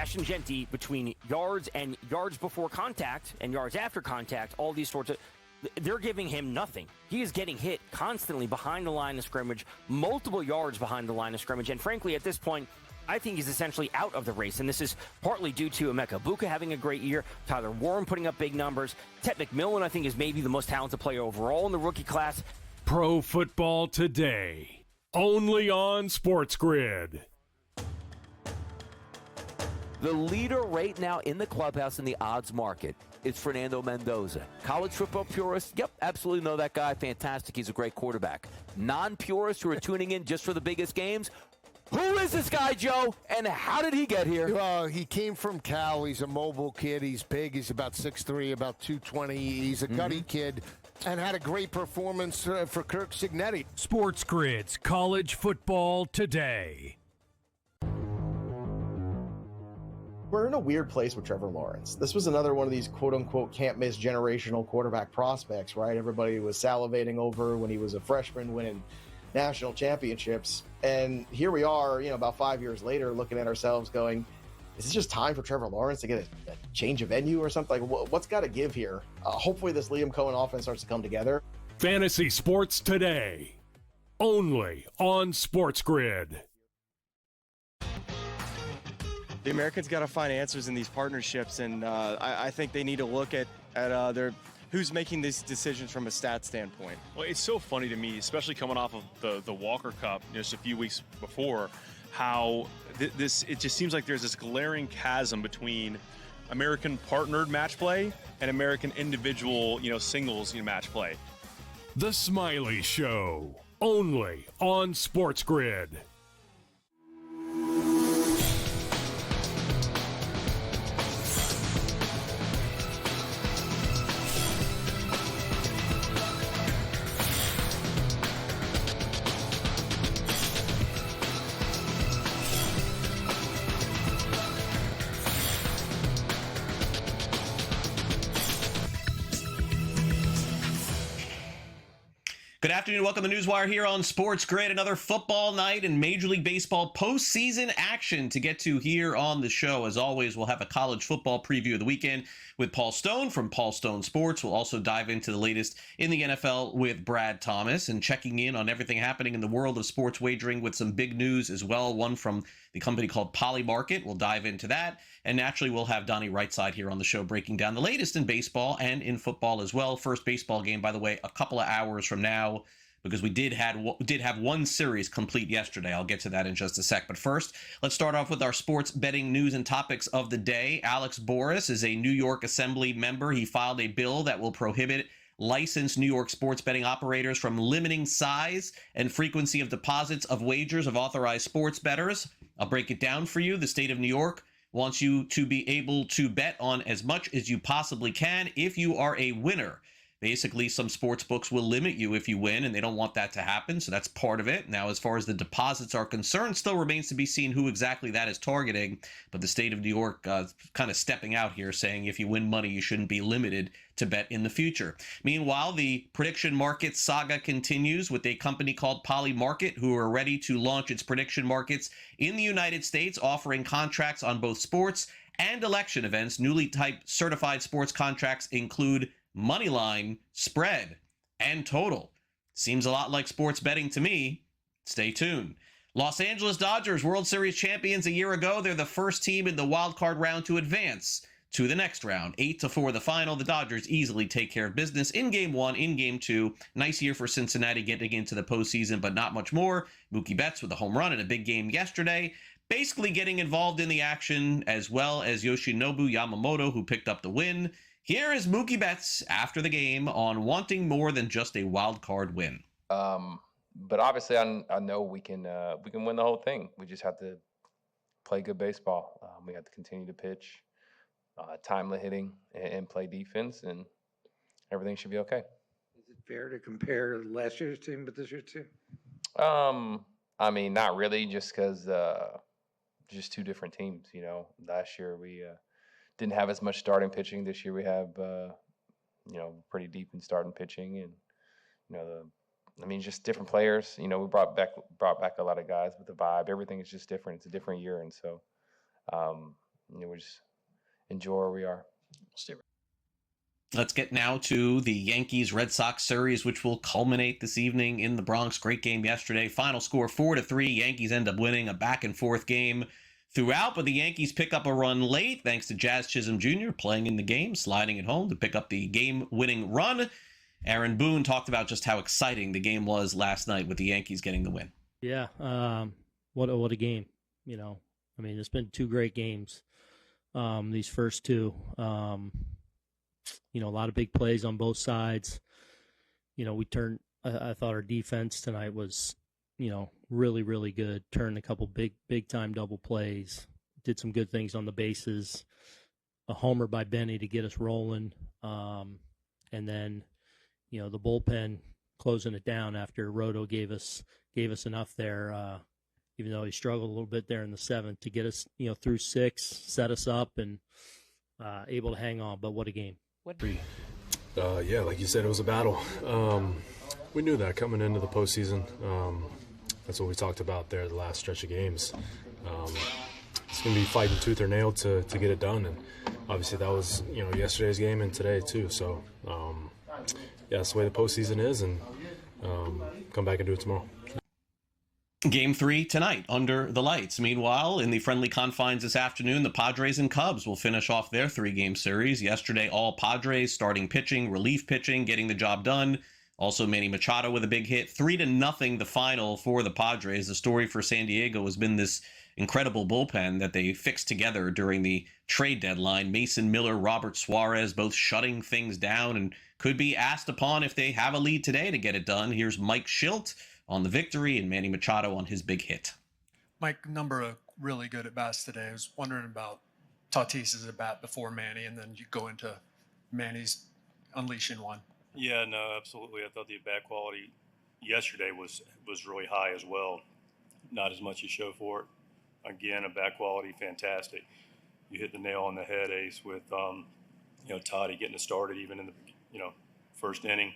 cash and Genti between yards and yards before contact and yards after contact, all these sorts of, they're giving him nothing. He is getting hit constantly behind the line of scrimmage, multiple yards behind the line of scrimmage, and frankly, at this point, I think he's essentially out of the race, and this is partly due to Emeka Buka having a great year, Tyler Warren putting up big numbers, Tet McMillan, I think, is maybe the most talented player overall in the rookie class. Pro Football Today, only on SportsGrid. The leader right now in the clubhouse in the odds market is Fernando Mendoza. College football purists, yep, absolutely know that guy. Fantastic. He's a great quarterback. Non-purists who are tuning in just for the biggest games, who is this guy, Joe, and how did he get here? He came from Cal. He's a mobile kid. He's big. He's about 6'3", about 220. He's a gutty kid and had a great performance for Kirk Cignetti. SportsGrid's College Football Today. We're in a weird place with Trevor Lawrence. This was another one of these quote-unquote can't-miss generational quarterback prospects, right? Everybody was salivating over when he was a freshman winning national championships. And here we are, about 5 years later, looking at ourselves going, is it just time for Trevor Lawrence to get a change of venue or something? Like, what's got to give here? Hopefully this Liam Cohen offense starts to come together. Fantasy Sports Today, only on SportsGrid. The Americans got to find answers in these partnerships, and I think they need to look at their who's making these decisions from a stat standpoint. Well, it's so funny to me, especially coming off of the Walker Cup just a few weeks before, how it just seems like there's this glaring chasm between American partnered match play and American individual, singles match play. The Smiley Show, only on SportsGrid. Good afternoon. Welcome to NewsWire here on SportsGrid. Another football night and Major League Baseball postseason action to get to here on the show. As always, we'll have a college football preview of the weekend with Paul Stone from Paul Stone Sports. We'll also dive into the latest in the NFL with Brad Thomas and checking in on everything happening in the world of sports wagering with some big news as well. One from the company called Poly Market. We'll dive into that. And naturally, we'll have Donnie Rightside here on the show breaking down the latest in baseball and in football as well. First baseball game, by the way, a couple of hours from now, because we did have one series complete yesterday. I'll get to that in just a sec. But first, let's start off with our sports betting news and topics of the day. Alex Boris is a New York Assembly member. He filed a bill that will prohibit licensed New York sports betting operators from limiting size and frequency of deposits of wagers of authorized sports bettors. I'll break it down for you. The state of New York wants you to be able to bet on as much as you possibly can if you are a winner. Basically, some sports books will limit you if you win, and they don't want that to happen, so that's part of it. Now, as far as the deposits are concerned, still remains to be seen who exactly that is targeting, but the state of New York kind of stepping out here, saying if you win money, you shouldn't be limited to bet in the future. Meanwhile, the prediction market saga continues with a company called Poly Market, who are ready to launch its prediction markets in the United States, offering contracts on both sports and election events. Newly typed certified sports contracts include money line, spread, and total. Seems a lot like sports betting to me. Stay tuned. Los Angeles Dodgers, World Series champions a year ago. They're the first team in the wild card round to advance to the next round. 8-4 the final. The Dodgers easily take care of business in Game 1, in Game 2. Nice year for Cincinnati getting into the postseason, but not much more. Mookie Betts with a home run in a big game yesterday. Basically getting involved in the action, as well as Yoshinobu Yamamoto, who picked up the win. Here is Mookie Betts after the game on wanting more than just a wild card win. But obviously, I know we can win the whole thing. We just have to play good baseball. We have to continue to pitch, timely hitting, and play defense, and everything should be okay. Is it fair to compare last year's team with this year's team? I mean, not really, just because just two different teams. Last year we didn't have as much starting pitching. This year we have, pretty deep in starting pitching, and just different players. We brought back a lot of guys with the vibe. Everything is just different. It's a different year, and so we just enjoy where we are. Let's get now to the Yankees-Red Sox series, which will culminate this evening in the Bronx. Great game yesterday. Final score 4-3. Yankees end up winning a back-and-forth game throughout, but the Yankees pick up a run late thanks to Jazz Chisholm Jr. playing in the game, sliding it home to pick up the game-winning run. Aaron Boone talked about just how exciting the game was last night with the Yankees getting the win. Yeah, what a game. I mean, it's been two great games, these first two. A lot of big plays on both sides. We turned, I thought our defense tonight was, really, really good. Turned a couple big time double plays, did some good things on the bases, a homer by Benny to get us rolling. And then, the bullpen closing it down after Roto gave us enough there, even though he struggled a little bit there in the seventh to get us, through six, set us up and able to hang on. But what a game. Yeah, like you said, it was a battle. We knew that coming into the postseason. That's what we talked about there the last stretch of games. It's going to be fighting tooth or nail to get it done. And obviously that was, yesterday's game and today too. So, yeah, that's the way the postseason is, and come back and do it tomorrow. Game 3 tonight under the lights. Meanwhile, in the friendly confines this afternoon, the Padres and Cubs will finish off their 3-game series. Yesterday, all Padres starting pitching, relief pitching, getting the job done. Also, Manny Machado with a big hit. 3-0 the final for the Padres. The story for San Diego has been this incredible bullpen that they fixed together during the trade deadline. Mason Miller, Robert Suarez, both shutting things down and could be asked upon if they have a lead today to get it done. Here's Mike Schilt on the victory and Manny Machado on his big hit. Mike, number of really good at bats today. I was wondering about Tatis's at bat before Manny, and then you go into Manny's unleashing one. Yeah, no, absolutely. I thought the at bat quality yesterday was really high as well. Not as much as show for it. Again, a bat quality, fantastic. You hit the nail on the head, Ace, with Toddy getting it started even in the first inning.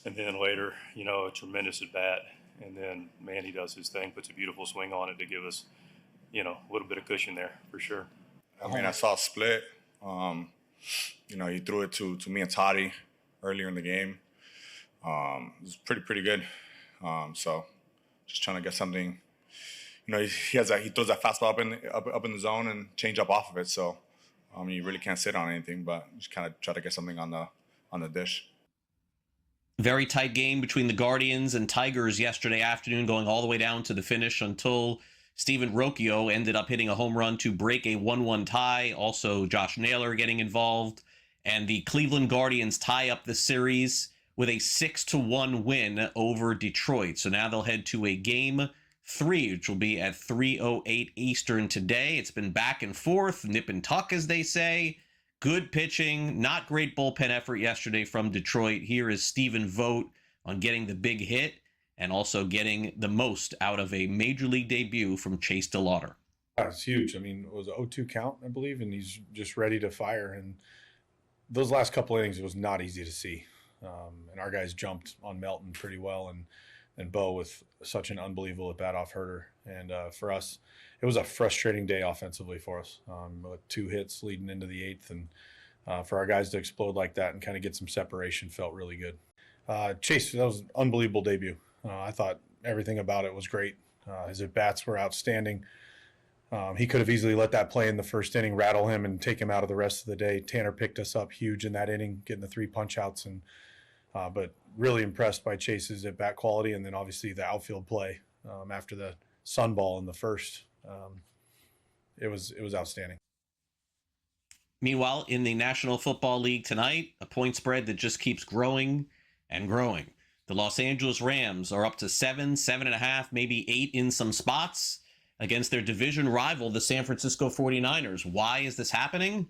And then later, a tremendous at bat. And then Manny does his thing, puts a beautiful swing on it to give us, a little bit of cushion there for sure. I mean, I saw a split. He threw it to me and Toddy earlier in the game. It was pretty good. So just trying to get something. He throws that fastball up in the zone and change up off of it. So you really can't sit on anything, but just kind of try to get something on the dish. Very tight game between the Guardians and Tigers yesterday afternoon, going all the way down to the finish until Steven Rocchio ended up hitting a home run to break a 1-1 tie. Also, Josh Naylor getting involved. And the Cleveland Guardians tie up the series with a 6-1 win over Detroit. So now they'll head to a Game 3, which will be at 3:08 Eastern today. It's been back and forth, nip and tuck, as they say. Good pitching, not great bullpen effort yesterday from Detroit. Here is Stephen Vogt on getting the big hit and also getting the most out of a major league debut from Chase DeLauter. It's huge. I mean, it was an 0-2 count, I believe, and he's just ready to fire. And those last couple innings, it was not easy to see. And our guys jumped on Melton pretty well, and Bo with such an unbelievable at-bat off Herter. And for us, it was a frustrating day offensively for us, with 2 hits leading into the 8th. And for our guys to explode like that and kind of get some separation felt really good. Chase, that was an unbelievable debut. I thought everything about it was great. His at-bats were outstanding. He could have easily let that play in the first inning, rattle him, and take him out of the rest of the day. Tanner picked us up huge in that inning, getting the 3 punch-outs. But really impressed by Chase's at-bat quality, and then obviously the outfield play after the sun ball in the first. It was outstanding. Meanwhile, in the National Football League tonight, a point spread that just keeps growing and growing. The Los Angeles Rams are up to 7, 7.5, maybe 8 in some spots against their division rival, the San Francisco 49ers. Why is this happening?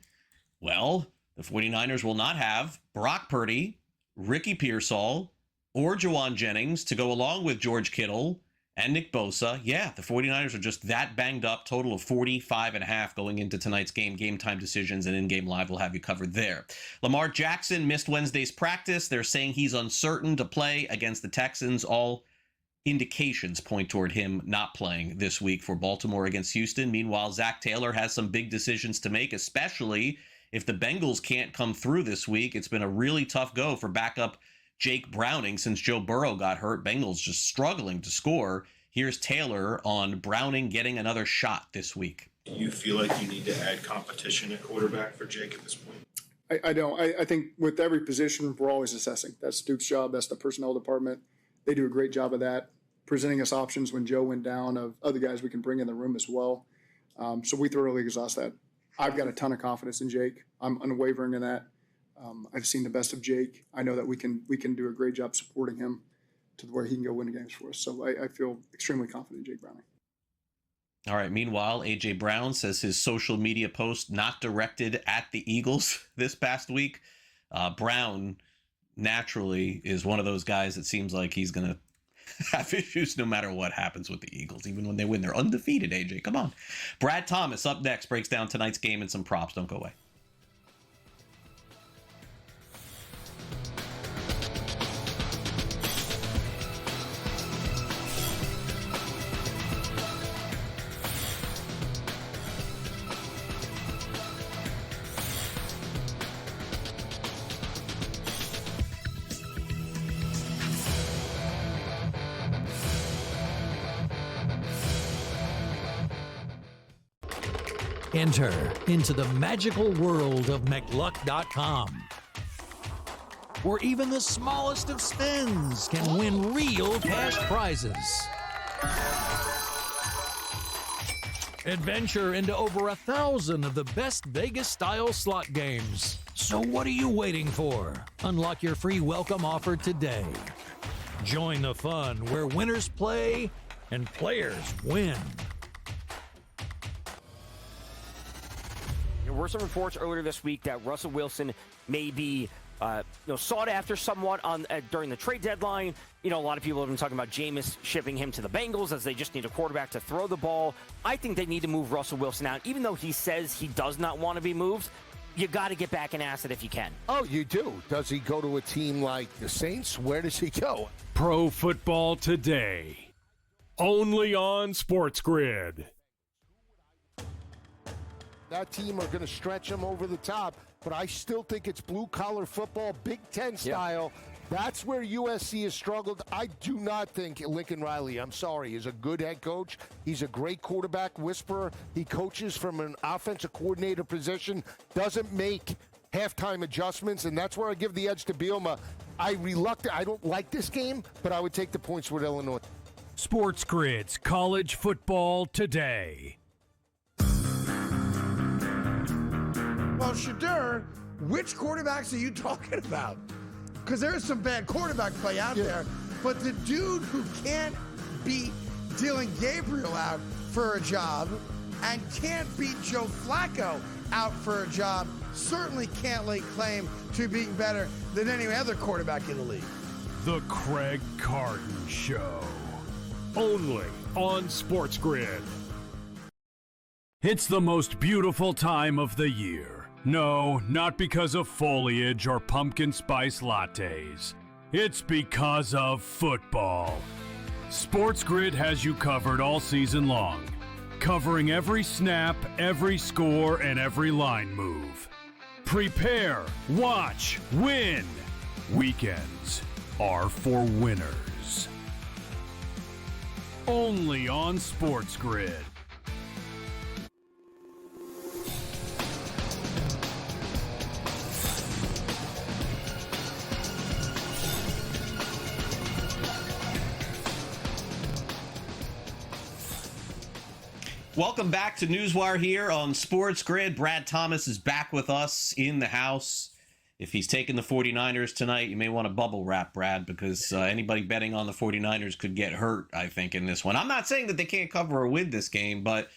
Well, the 49ers will not have Brock Purdy, Ricky Pearsall, or Juwan Jennings to go along with George Kittle and Nick Bosa. Yeah, the 49ers are just that banged up. Total of 45.5 going into tonight's game. Game time decisions and in-game live will have you covered there. Lamar Jackson missed Wednesday's practice. They're saying he's uncertain to play against the Texans. All indications point toward him not playing this week for Baltimore against Houston. Meanwhile, Zach Taylor has some big decisions to make, especially if the Bengals can't come through this week. It's been a really tough go for backup Jake Browning since Joe Burrow got hurt. Bengals just struggling to score. Here's Taylor on Browning getting another shot this week. Do you feel like you need to add competition at quarterback for Jake at this point? I don't. I think with every position, we're always assessing. That's Duke's job. That's the personnel department. They do a great job of that, presenting us options when Joe went down of other guys we can bring in the room as well. So we thoroughly exhaust that. I've got a ton of confidence in Jake. I'm unwavering in that. I've seen the best of Jake. I know that we can do a great job supporting him to where he can go win games for us. So I feel extremely confident in Jake Browning. All right. Meanwhile, A.J. Brown says his social media post not directed at the Eagles this past week. Brown naturally is one of those guys that seems like he's going to have issues no matter what happens with the Eagles, even when they win. They're undefeated, A.J. Come on. Brad Thomas up next breaks down tonight's game and some props. Don't go away. Enter into the magical world of McLuck.com, where even the smallest of spins can win real cash prizes. Adventure into over 1,000 of the best Vegas-style slot games. So what are you waiting for? Unlock your free welcome offer today. Join the fun where winners play and players win. There were some reports earlier this week that Russell Wilson may be sought after somewhat during the trade deadline. A lot of people have been talking about Jameis shipping him to the Bengals as they just need a quarterback to throw the ball. I think they need to move Russell Wilson out. Even though he says he does not want to be moved, you got to get back an asset if you can. Oh, you do. Does he go to a team like the Saints? Where does he go? Pro Football Today. Only on SportsGrid. That team are going to stretch him over the top, but I still think it's blue-collar football, Big Ten style. Yeah. That's where USC has struggled. I do not think Lincoln Riley, I'm sorry, is a good head coach. He's a great quarterback whisperer. He coaches from an offensive coordinator position, doesn't make halftime adjustments, and that's where I give the edge to Bielema. I don't like this game, but I would take the points with Illinois. SportsGrid's College Football Today. Well, Shadur, which quarterbacks are you talking about? Because there is some bad quarterback play out there, but the dude who can't beat Dylan Gabriel out for a job and can't beat Joe Flacco out for a job certainly can't lay claim to being better than any other quarterback in the league. The Craig Carton Show. Only on SportsGrid. It's the most beautiful time of the year. No, not because of foliage or pumpkin spice lattes. It's because of football. SportsGrid has you covered all season long, covering every snap, every score, and every line move. Prepare, watch, win. Weekends are for winners. Only on SportsGrid. Welcome back to NewsWire here on SportsGrid. Brad Thomas is back with us in the house. If he's taking the 49ers tonight, you may want to bubble wrap, Brad, because anybody betting on the 49ers could get hurt, I think, in this one. I'm not saying that they can't cover or win this game, but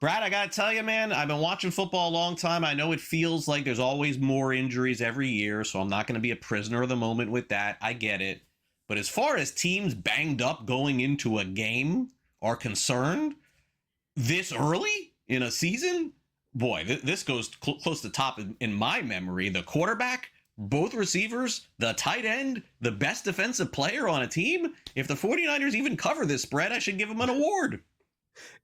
Brad, I got to tell you, man, I've been watching football a long time. I know it feels like there's always more injuries every year, so I'm not going to be a prisoner of the moment with that. I get it. But as far as teams banged up going into a game are concerned, this early in a season, boy, this goes close to top in my memory. The quarterback, both receivers, the tight end, the best defensive player on a team. If the 49ers even cover this spread, I should give them an award.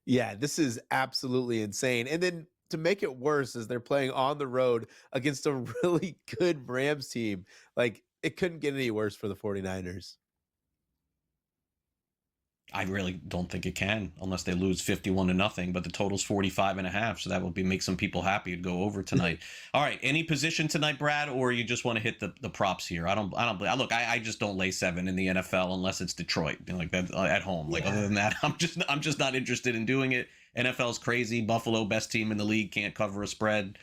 Yeah, this is absolutely insane. And then to make it worse is they're playing on the road against a really good Rams team. Like, it couldn't get any worse for the 49ers. I really don't think it can, unless they lose 51-0, but the total's 45.5, so that will make some people happy to go over tonight. All right, any position tonight, Brad, or you just want to hit the props here? I just don't lay 7 in the NFL unless it's Detroit, like that at home. Like, other than that, I'm just not interested in doing it. NFL's crazy. Buffalo, best team in the league, can't cover a spread.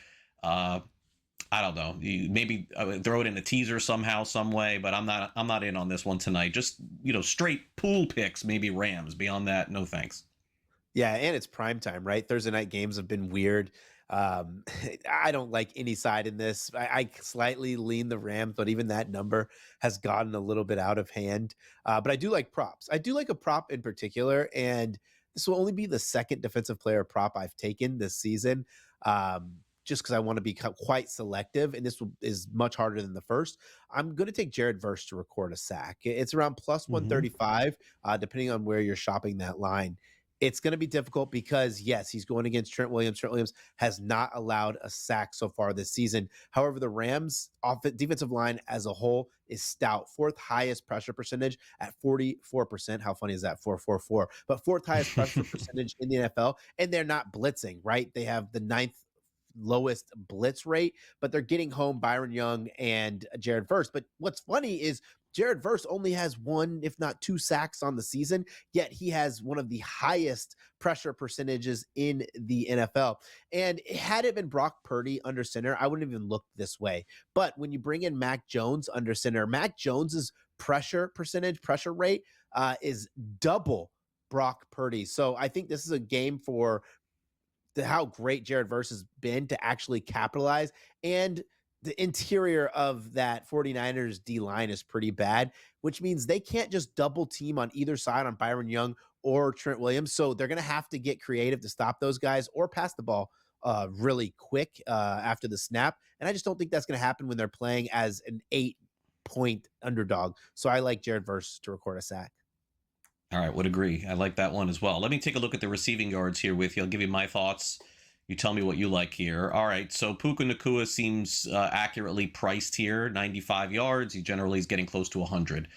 I don't know. Maybe throw it in a teaser somehow, some way, but I'm not in on this one tonight. Just, straight pool picks, maybe Rams. Beyond that, no thanks. Yeah, and it's prime time, right? Thursday night games have been weird. I don't like any side in this. I slightly lean the Rams, but even that number has gotten a little bit out of hand. But I do like props. I do like a prop in particular, and this will only be the second defensive player prop I've taken this season. Just because I want to be quite selective, and this is much harder than the first. I'm going to take Jared Verse to record a sack. It's around plus 135, depending on where you're shopping that line. It's going to be difficult because, yes, he's going against Trent Williams. Trent Williams has not allowed a sack so far this season. However, the Rams' defensive line as a whole is stout. 4th highest pressure percentage at 44%. How funny is that? 444. But 4th highest pressure percentage in the NFL, and they're not blitzing, right? They have the 9th lowest blitz rate, but they're getting home Byron Young and Jared Verse. But what's funny is Jared Verse only has 1, if not 2 sacks on the season, yet he has one of the highest pressure percentages in the NFL. And had it been Brock Purdy under center, I wouldn't even look this way. But when you bring in Mac Jones under center, Mac Jones's pressure rate is double Brock Purdy. So I think this is a game for how great Jared Verse has been to actually capitalize. And the interior of that 49ers D-line is pretty bad, which means they can't just double team on either side on Byron Young or Trent Williams. So they're going to have to get creative to stop those guys or pass the ball really quick after the snap. And I just don't think that's going to happen when they're playing as an 8-point underdog. So I like Jared Verse to record a sack. All right, would agree. I like that one as well. Let me take a look at the receiving yards here with you. I'll give you my thoughts. You tell me what you like here. All right, so Puka Nacua seems accurately priced here, 95 yards. He generally is getting close to 100.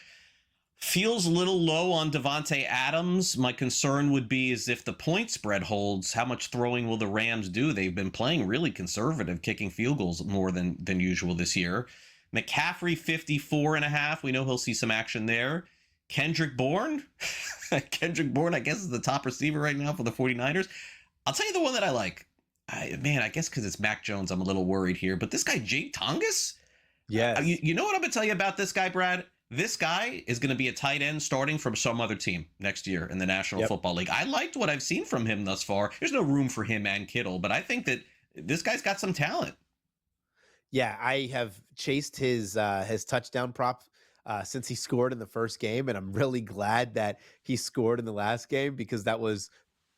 Feels a little low on Devontae Adams. My concern would be is if the point spread holds, how much throwing will the Rams do? They've been playing really conservative, kicking field goals more than usual this year. McCaffrey, 54.5. We know he'll see some action there. Kendrick Bourne, I guess, is the top receiver right now for the 49ers. I'll tell you the one that I like. I guess because it's Mac Jones, I'm a little worried here. But this guy, Jake Tongas? Yes. You know what I'm going to tell you about this guy, Brad? This guy is going to be a tight end starting from some other team next year in the National Football League. I liked what I've seen from him thus far. There's no room for him and Kittle, but I think that this guy's got some talent. Yeah, I have chased his touchdown prop since he scored in the first game, and I'm really glad that he scored in the last game because that was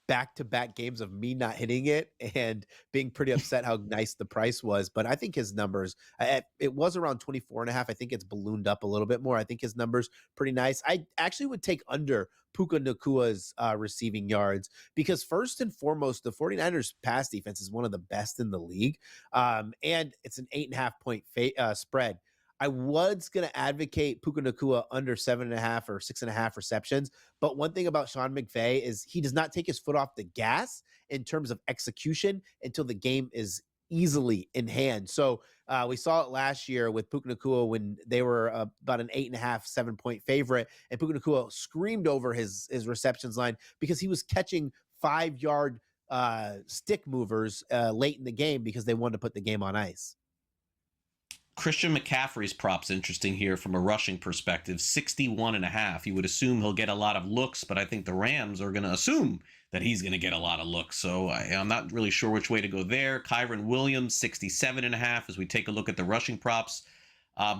back-to-back games of me not hitting it and being pretty upset how nice the price was. But I think his numbers, it was around 24.5. I think it's ballooned up a little bit more. I think his numbers pretty nice. I actually would take under Puka Nacua's receiving yards because first and foremost, the 49ers pass defense is one of the best in the league. And it's an 8.5 point spread. I was going to advocate Puka Nacua under 7.5 or 6.5 receptions. But one thing about Sean McVay is he does not take his foot off the gas in terms of execution until the game is easily in hand. So we saw it last year with Puka Nacua when they were about an 8.5, 7-point favorite. And Puka Nacua screamed over his receptions line because he was catching 5-yard stick movers late in the game because they wanted to put the game on ice. Christian McCaffrey's prop's interesting here from a rushing perspective, 61.5. You would assume he'll get a lot of looks, but I think the Rams are going to assume that he's going to get a lot of looks. So I'm not really sure which way to go there. Kyron Williams, 67.5 as we take a look at the rushing props.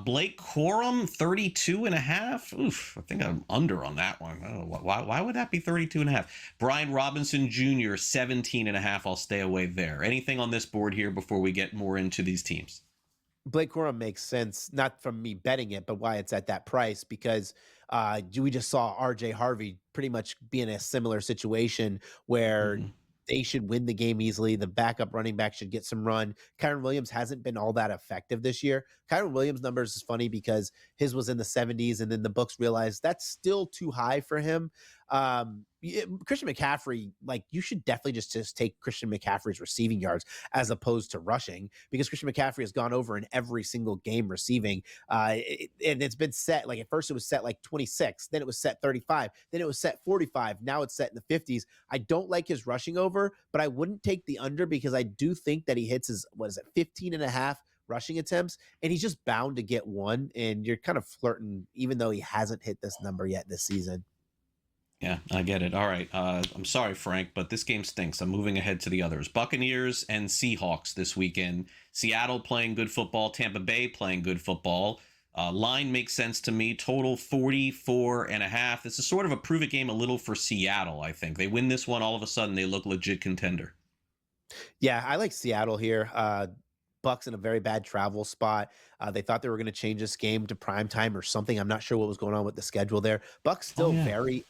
Blake Corum, 32.5. Oof, I think I'm under on that one. I don't know, why would that be 32.5? Brian Robinson Jr., 17.5. I'll stay away there. Anything on this board here before we get more into these teams? Blake Corum makes sense, not from me betting it, but why it's at that price, because we just saw RJ Harvey pretty much be in a similar situation where they should win the game easily. The backup running back should get some run. Kyron Williams hasn't been all that effective this year. Kyron Williams' numbers is funny because his was in the 70s, and then the books realized that's still too high for him. Christian McCaffrey, like, you should definitely just take Christian McCaffrey's receiving yards as opposed to rushing, because Christian McCaffrey has gone over in every single game receiving. And it's been set, like, at first it was set like 26, then it was set 35, then it was set 45. Now it's set in the 50s. I don't like his rushing over, but I wouldn't take the under because I do think that he hits his, 15 and a half rushing attempts, and he's just bound to get one. And you're kind of flirting, even though he hasn't hit this number yet this season. Yeah, I get it. All right. I'm sorry, Frank, but this game stinks. I'm moving ahead to the others. Buccaneers and Seahawks this weekend. Seattle playing good football. Tampa Bay playing good football. Line makes sense to me. Total 44.5. This is sort of a prove it game a little for Seattle, I think. They win this one, all of a sudden they look legit contender. Yeah, I like Seattle here. Bucks in a very bad travel spot. They thought they were going to change this game to primetime or something. I'm not sure what was going on with the schedule there. Bucks still very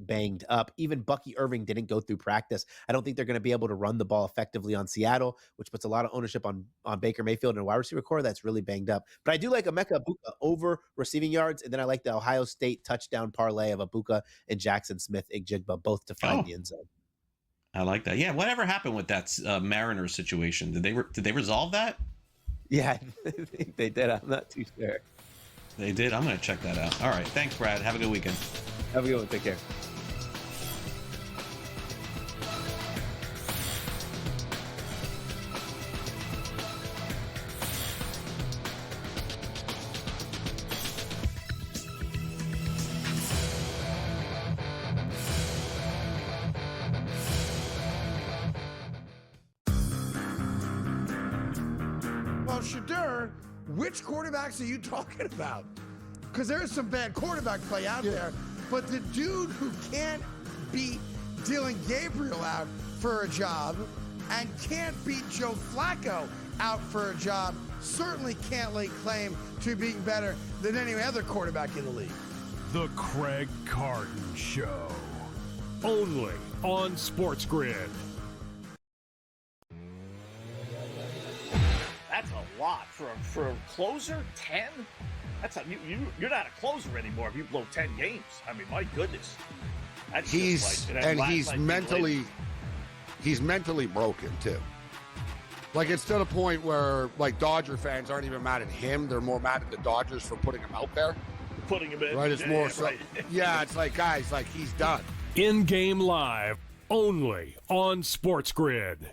banged up. Even Bucky Irving didn't go through practice. I don't think they're going to be able to run the ball effectively on Seattle, which puts a lot of ownership on Baker Mayfield and a wide receiver core that's really banged up. But I do like Emeka Egbuka over receiving yards, and then I like the Ohio State touchdown parlay of Egbuka and Jackson Smith-Njigba, both to find the end zone. I like that. Yeah, whatever happened with that Mariners situation? Did they resolve that? Yeah, I think they did. I'm not too sure. They did? I'm going to check that out. All right. Thanks, Brad. Have a good weekend. Have a good one. Take care. Well, Shadur, which quarterbacks are you talking about? Because there's some bad quarterback play out there, but the dude who can't beat Dylan Gabriel out for a job and can't beat Joe Flacco out for a job certainly can't lay claim to being better than any other quarterback in the league. The Craig Carton Show. Only on SportsGrid. That's a lot for a closer. 10. That's you're not a closer anymore if you blow 10 games. I mean, my goodness. That's he's mentally broken too. Like, it's to the point where, like, Dodger fans aren't even mad at him; they're more mad at the Dodgers for putting him out there. Putting him in, right? It's more so. Right. Yeah, it's like, guys, like, he's done. In-game live, only on SportsGrid.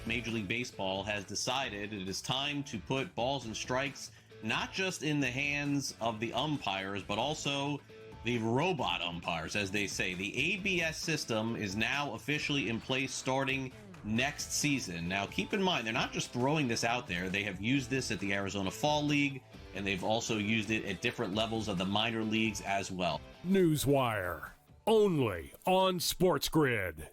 Major League Baseball has decided it is time to put balls and strikes not just in the hands of the umpires, but also the robot umpires, as they say. The ABS system is now officially in place starting next season. Now, keep in mind, they're not just throwing this out there. They have used this at the Arizona Fall League, and they've also used it at different levels of the minor leagues as well. NewsWire, only on SportsGrid.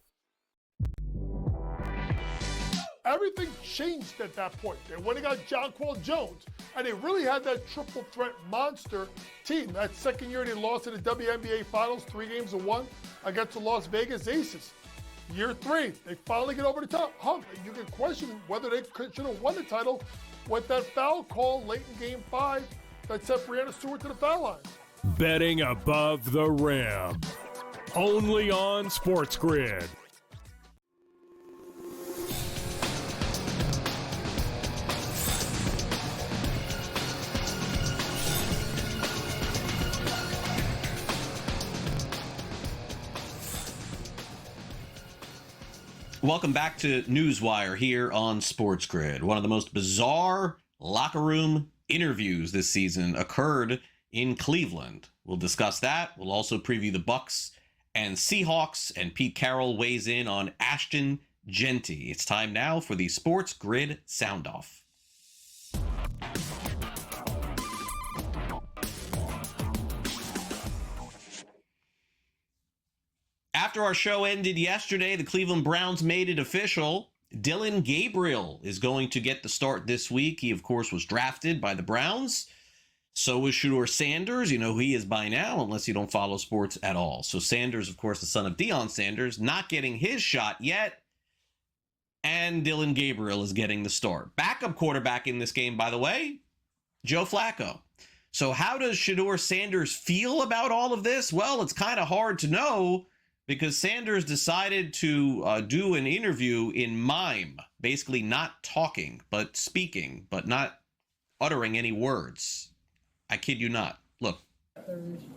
Everything changed at that point. They went and got Jonquel Jones, and they really had that triple threat monster team. That second year they lost in the WNBA Finals, 3-1 against the Las Vegas Aces. Year 3, they finally get over the top hump. You can question whether they should have won the title with that foul call late in Game 5 that sent Breanna Stewart to the foul line. Betting above the rim, only on SportsGrid. Welcome back to NewsWire here on SportsGrid. One of the most bizarre locker room interviews this season occurred in Cleveland. We'll discuss that. We'll also preview the Bucks and Seahawks, and Pete Carroll weighs in on Ashton Genty. It's time now for the SportsGrid Sound-Off. After our show ended yesterday, the Cleveland Browns made it official. Dillon Gabriel is going to get the start this week. He, of course, was drafted by the Browns. So was Shedeur Sanders. You know who he is by now, unless you don't follow sports at all. So Sanders, of course, the son of Deion Sanders, not getting his shot yet. And Dillon Gabriel is getting the start. Backup quarterback in this game, by the way, Joe Flacco. So how does Shedeur Sanders feel about all of this? Well, it's kind of hard to know because Sanders decided to do an interview in mime, basically not talking, but speaking, but not uttering any words. I kid you not. Look.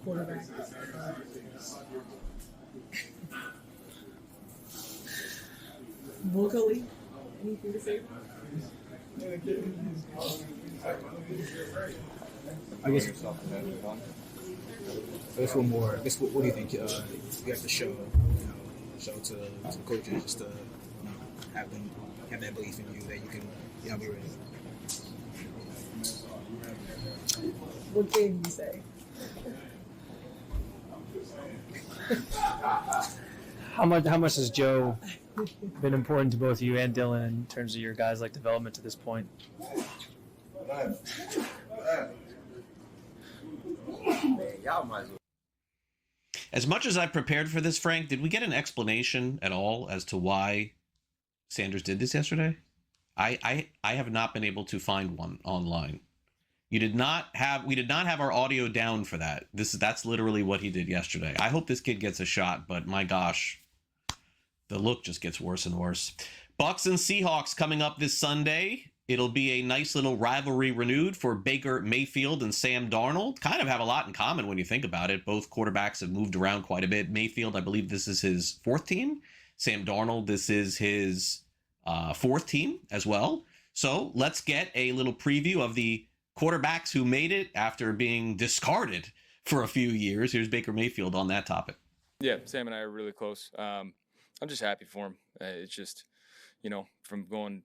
Quarterback. Vocally, anything to say? I guess. This one more. What do you think? You have to show, show to the coaches just to have them have that belief in you that you can, be ready. What game do you say? How much has Joe been important to both you and Dillon in terms of your guys' development to this point? As much as I prepared for this, Frank, did we get an explanation at all as to why Sanders did this yesterday? I have not been able to find one online. We did not have our audio down for that. That's literally what he did yesterday. I hope this kid gets a shot, but my gosh, the look just gets worse and worse. Bucs and Seahawks coming up this Sunday. It'll be a nice little rivalry renewed for Baker Mayfield and Sam Darnold. Kind of have a lot in common when you think about it. Both quarterbacks have moved around quite a bit. Mayfield, I believe this is his fourth team. Sam Darnold, this is his fourth team as well. So let's get a little preview of the quarterbacks who made it after being discarded for a few years. Here's Baker Mayfield on that topic. Yeah, Sam and I are really close. I'm just happy for him. It's just, from going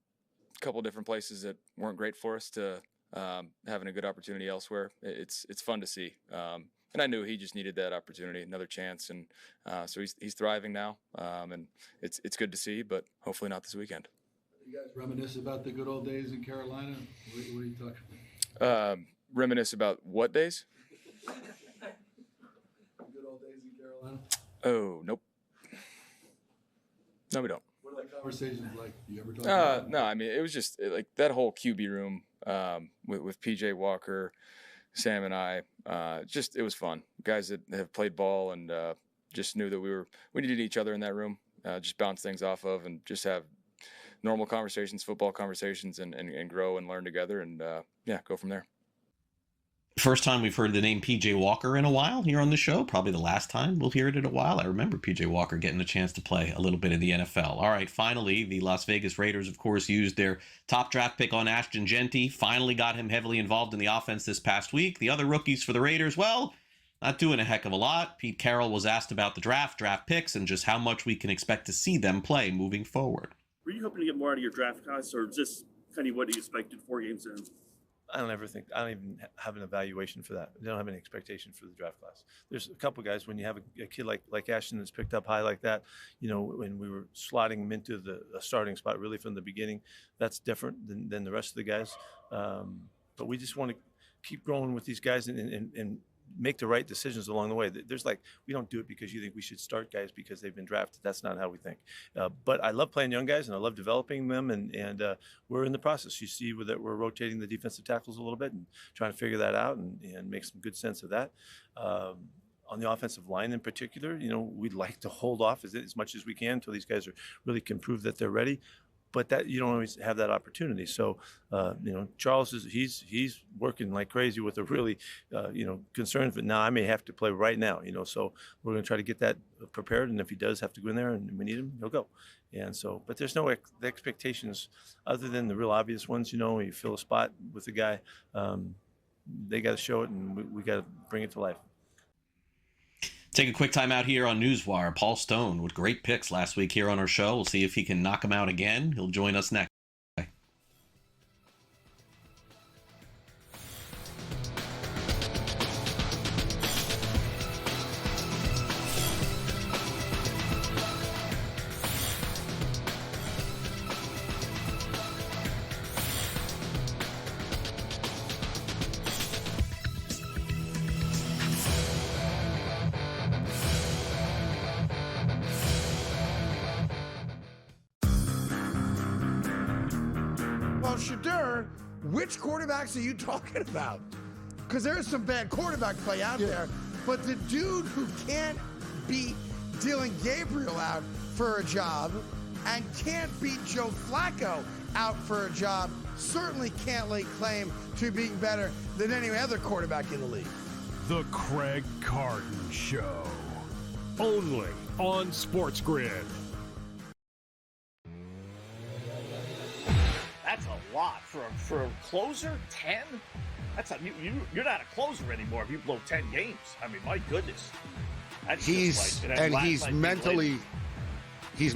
a couple different places that weren't great for us to having a good opportunity elsewhere, it's fun to see. And I knew he just needed that opportunity, another chance, and so he's thriving now, and it's good to see, but hopefully not this weekend. You guys reminisce about the good old days in Carolina? What are you talking about? Reminisce about what days? Good old days in Carolina? Oh, nope. No, we don't. What are the conversations like? Do you ever talk about No, I mean, it was just like that whole QB room with PJ Walker, Sam and I. It was fun. Guys that have played ball and just knew that we needed each other in that room. Just bounce things off of and just have normal conversations, football conversations, and grow and learn together, and go from there. First time we've heard the name PJ Walker in a while here on the show. Probably the last time we'll hear it in a while. I remember PJ Walker getting a chance to play a little bit in the NFL. All right, finally, the Las Vegas Raiders, of course, used their top draft pick on Ashton Genty. Finally got him heavily involved in the offense this past week. The other rookies for the Raiders, well, not doing a heck of a lot. Pete Carroll was asked about the draft picks, and just how much we can expect to see them play moving forward. Were you hoping to get more out of your draft class, or just kind of what you expected 4 games in? I don't even have an evaluation for that. I don't have any expectation for the draft class. There's a couple guys, when you have a kid like Ashton that's picked up high like that, when we were slotting him into the starting spot really from the beginning, that's different than the rest of the guys. But we just want to keep growing with these guys and make the right decisions along the way. We don't do it because you think we should start guys because they've been drafted. That's not how we think. But I love playing young guys and I love developing them, and we're in the process. You see that we're rotating the defensive tackles a little bit and trying to figure that out and make some good sense of that. On the offensive line in particular, we'd like to hold off as much as we can until these guys really can prove that they're ready. But that you don't always have that opportunity. So, Charles he's working like crazy with a really, concerns. But now I may have to play right now. So we're going to try to get that prepared. And if he does have to go in there and we need him, he'll go. And so, but there's no expectations other than the real obvious ones. You fill a spot with the guy. They got to show it, and we got to bring it to life. Take a quick time out here on NewsWire. Paul Stone with great picks last week here on our show. We'll see if he can knock him out again. He'll join us next. Shadur, which quarterbacks are you talking about? Because there is some bad quarterback play out there, but the dude who can't beat Dylan Gabriel out for a job and can't beat Joe Flacco out for a job certainly can't lay claim to being better than any other quarterback in the league. The Craig Carton Show. Only on SportsGrid. That's a lot for a closer. 10. That's you're not a closer anymore if you blow 10 games. I mean, my goodness. That's He's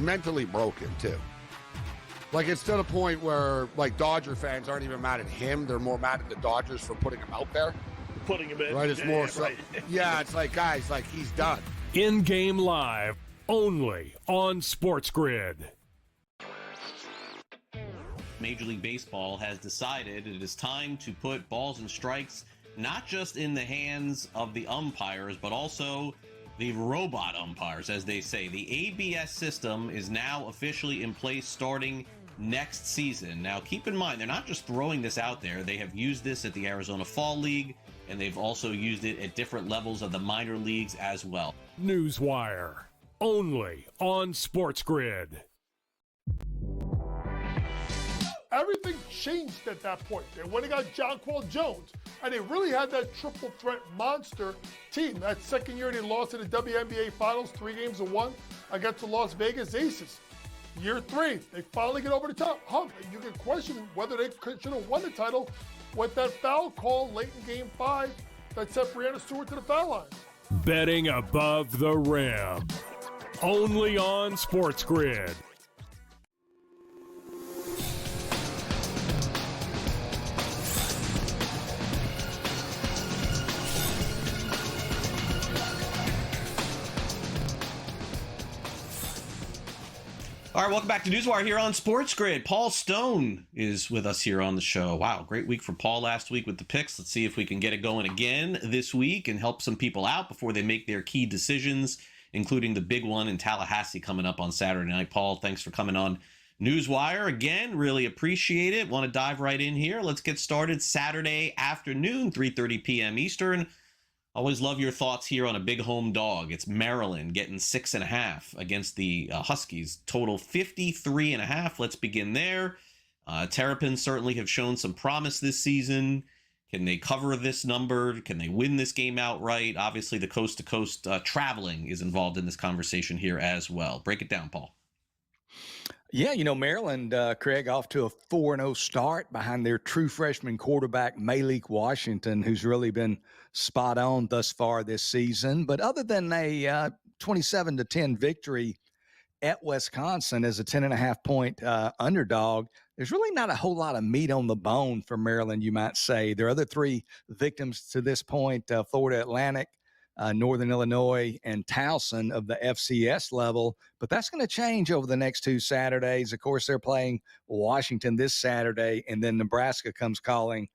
mentally broken too. Like, it's to the point where, like, Dodger fans aren't even mad at him; they're more mad at the Dodgers for putting him out there. Putting him in. Right? It's more so. Right. Yeah, it's like, guys, like, he's done. In-game live, only on SportsGrid. Major League Baseball has decided it is time to put balls and strikes not just in the hands of the umpires, but also the robot umpires, as they say. The ABS system is now officially in place starting next season. Now, keep in mind, they're not just throwing this out there. They have used this at the Arizona Fall League, and they've also used it at different levels of the minor leagues as well. NewsWire, only on SportsGrid. Everything changed at that point. They went and got Jonquel Jones, and they really had that triple threat monster team. That second year they lost in the WNBA Finals, 3-1 against the Las Vegas Aces. Year 3, they finally get over the top hump. And you can question whether they should have won the title with that foul call late in Game 5 that sent Breanna Stewart to the foul line. Betting above the rim, only on SportsGrid. All right, welcome back to NewsWire here on SportsGrid. Paul Stone is with us here on the show. Wow, great week for Paul last week with the picks. Let's see if we can get it going again this week and help some people out before they make their key decisions, including the big one in Tallahassee coming up on Saturday night. Paul, thanks for coming on NewsWire again. Really appreciate it. Want to dive right in here. Let's get started Saturday afternoon, 3:30 p.m. Eastern. Always love your thoughts here on a big home dog. It's Maryland getting 6.5 against the Huskies. Total 53.5. Let's begin there. Terrapins certainly have shown some promise this season. Can they cover this number? Can they win this game outright? Obviously, the coast-to-coast traveling is involved in this conversation here as well. Break it down, Paul. Yeah, Maryland, Craig, off to a 4-0 start behind their true freshman quarterback, Malik Washington, who's really been spot on thus far this season. But other than a 27-10 victory at Wisconsin as a 10.5-point underdog, there's really not a whole lot of meat on the bone for Maryland, you might say. Their other three victims to this point, Florida Atlantic, Northern Illinois, and Towson of the FCS level. But that's going to change over the next 2 Saturdays. Of course, they're playing Washington this Saturday, and then Nebraska comes calling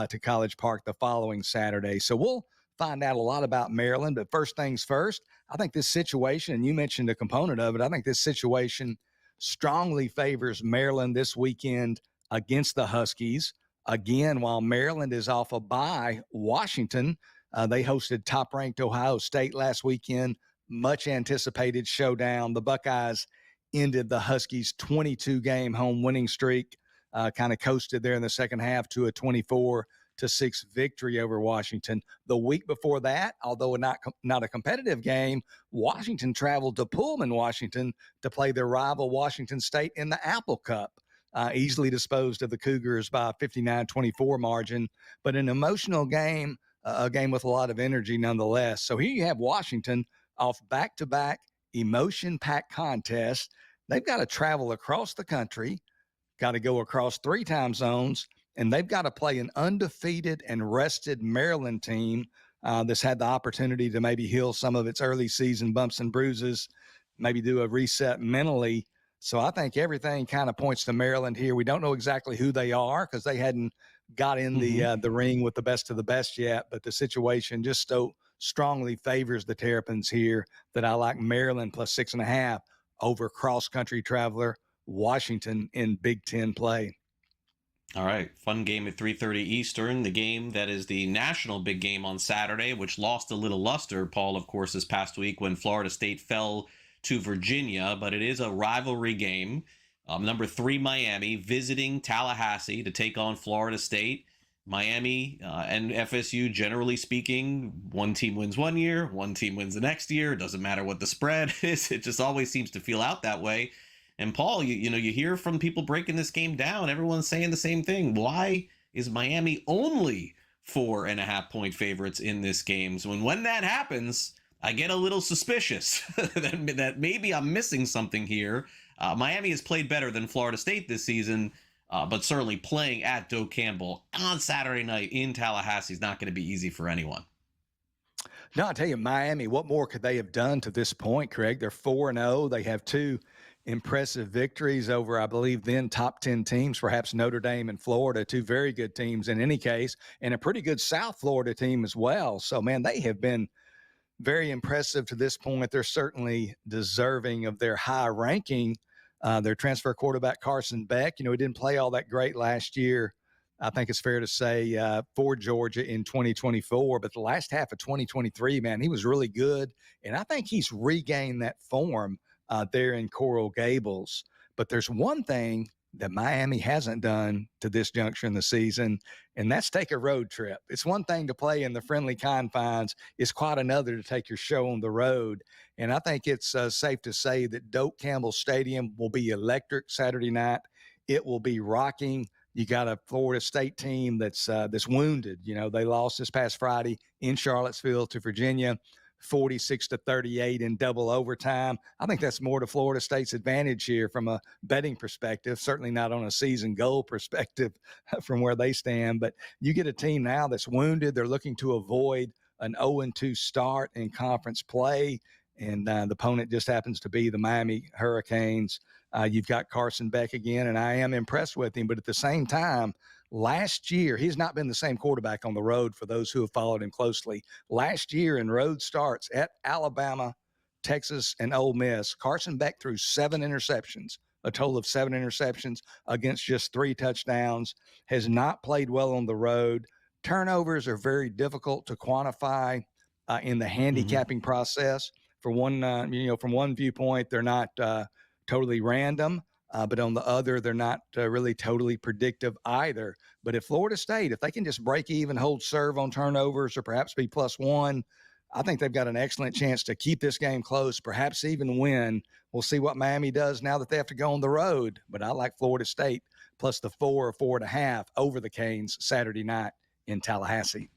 to College Park the following Saturday. So we'll find out a lot about Maryland. But first things first, I think this situation, and you mentioned a component of it, I think this situation strongly favors Maryland this weekend against the Huskies. Again, while Maryland is off a bye, Washington, they hosted top-ranked Ohio State last weekend. Much anticipated showdown. The Buckeyes ended the Huskies' 22-game home winning streak, kind of coasted there in the second half to a 24-6 victory over Washington. The week before that, although not a competitive game, Washington traveled to Pullman, Washington, to play their rival Washington State in the Apple Cup. Easily disposed of the Cougars by a 59-24 margin, but an emotional game, a game with a lot of energy nonetheless. So here you have Washington off back-to-back emotion-packed contests. They've got to travel across the country, got to go across 3 time zones, and they've got to play an undefeated and rested Maryland team that's had the opportunity to maybe heal some of its early season bumps and bruises, maybe do a reset mentally. So I think everything kind of points to Maryland here. We don't know exactly who they are because they hadn't got in the ring with the best of the best yet, but the situation just so strongly favors the Terrapins here that I like Maryland plus 6.5 over cross-country traveler Washington in Big Ten play. All right, fun game at 3:30 Eastern. The game that is the national big game on Saturday, which lost a little luster, Paul, of course, this past week when Florida State fell to Virginia. But it is a rivalry game. Number 3 Miami visiting Tallahassee to take on Florida State. Miami and FSU, generally speaking, one team wins one year, one team wins the next year. It doesn't matter what the spread is. It just always seems to feel out that way. And Paul, you hear from people breaking this game down. Everyone's saying the same thing. Why is Miami only 4.5-point favorites in this game? So when that happens, I get a little suspicious that maybe I'm missing something here. Miami has played better than Florida State this season, but certainly playing at Doak Campbell on Saturday night in Tallahassee is not going to be easy for anyone. No, I'll tell you, Miami, what more could they have done to this point, Craig? They're 4-0. They have 2 impressive victories over, I believe, then top 10 teams, perhaps Notre Dame and Florida, 2 very good teams in any case, and a pretty good South Florida team as well. So, man, they have been very impressive to this point. They're certainly deserving of their high ranking. Their transfer quarterback, Carson Beck, he didn't play all that great last year. I think it's fair to say for Georgia in 2024, but the last half of 2023, man, he was really good. And I think he's regained that form there in Coral Gables. But there's one thing that Miami hasn't done to this juncture in the season, and that's take a road trip. It's one thing to play in the friendly confines. It's quite another to take your show on the road. And I think it's safe to say that Doak Campbell Stadium will be electric Saturday night. It will be rocking. You got a Florida State team that's wounded. They lost this past Friday in Charlottesville to Virginia, 46-38 in double overtime. I think that's more to Florida State's advantage here from a betting perspective, certainly not on a season goal perspective from where they stand. But you get a team now that's wounded. They're looking to avoid an 0-2 start in conference play, and the opponent just happens to be the Miami Hurricanes. You've got Carson Beck again, and I am impressed with him. But at the same time, last year, he's not been the same quarterback on the road for those who have followed him closely. Last year in road starts at Alabama, Texas, and Ole Miss, Carson Beck threw 7 interceptions, a total of 7 interceptions against just 3 touchdowns, has not played well on the road. Turnovers are very difficult to quantify in the handicapping process. For one, from one viewpoint, they're not totally random. But on the other, they're not really totally predictive either. But if Florida State, if they can just break even, hold serve on turnovers, or perhaps be +1, I think they've got an excellent chance to keep this game close, perhaps even win. We'll see what Miami does now that they have to go on the road. But I like Florida State plus the 4 or 4.5 over the Canes Saturday night in Tallahassee.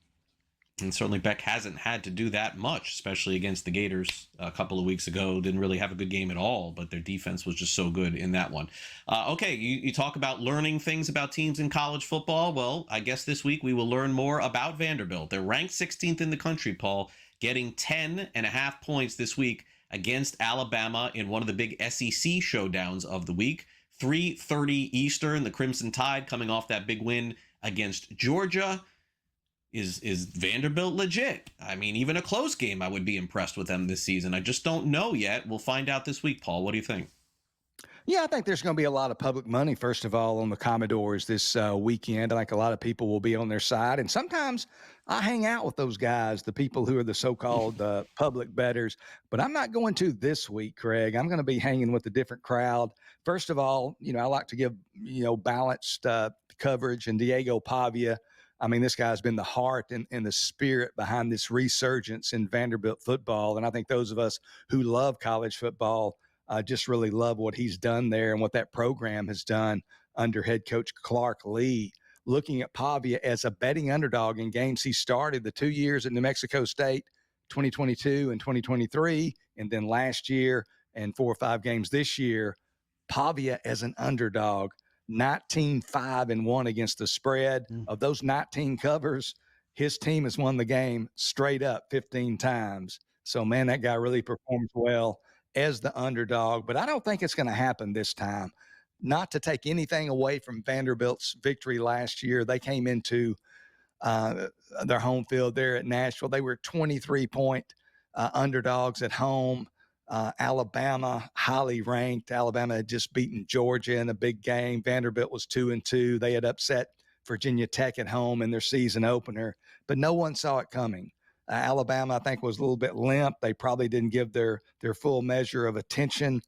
And certainly Beck hasn't had to do that much, especially against the Gators a couple of weeks ago. Didn't really have a good game at all, but their defense was just so good in that one. Okay, you talk about learning things about teams in college football. Well, I guess this week we will learn more about Vanderbilt. They're ranked 16th in the country, Paul, getting 10.5 points this week against Alabama in one of the big SEC showdowns of the week. 3:30 Eastern, the Crimson Tide coming off that big win against Georgia. Is Vanderbilt legit? I mean, even a close game, I would be impressed with them this season. I just don't know yet. We'll find out this week, Paul. What do you think? Yeah, I think there's going to be a lot of public money, first of all, on the Commodores this weekend. I think a lot of people will be on their side. And sometimes I hang out with those guys, the people who are the so-called public bettors. But I'm not going to this week, Craig. I'm going to be hanging with a different crowd. First of all, I like to give, balanced coverage. And Diego Pavia, I mean, this guy's been the heart and the spirit behind this resurgence in Vanderbilt football. And I think those of us who love college football just really love what he's done there and what that program has done under head coach Clark Lee. Looking at Pavia as a betting underdog in games he started the 2 years at New Mexico State, 2022 and 2023, and then last year and 4 or 5 games this year, Pavia as an underdog. 19-5-1 against the spread. Of those 19 covers, his team has won the game straight up 15 times. So, man, that guy really performs well as the underdog. But I don't think it's going to happen this time. Not to take anything away from Vanderbilt's victory last year. They came into their home field there at Nashville. They were 23-point underdogs at home. Alabama, highly ranked. Alabama had just beaten Georgia in a big game. Vanderbilt was 2-2. They had upset Virginia Tech at home in their season opener, but no one saw it coming. Alabama, I think, was a little bit limp. They probably didn't give their full measure of attention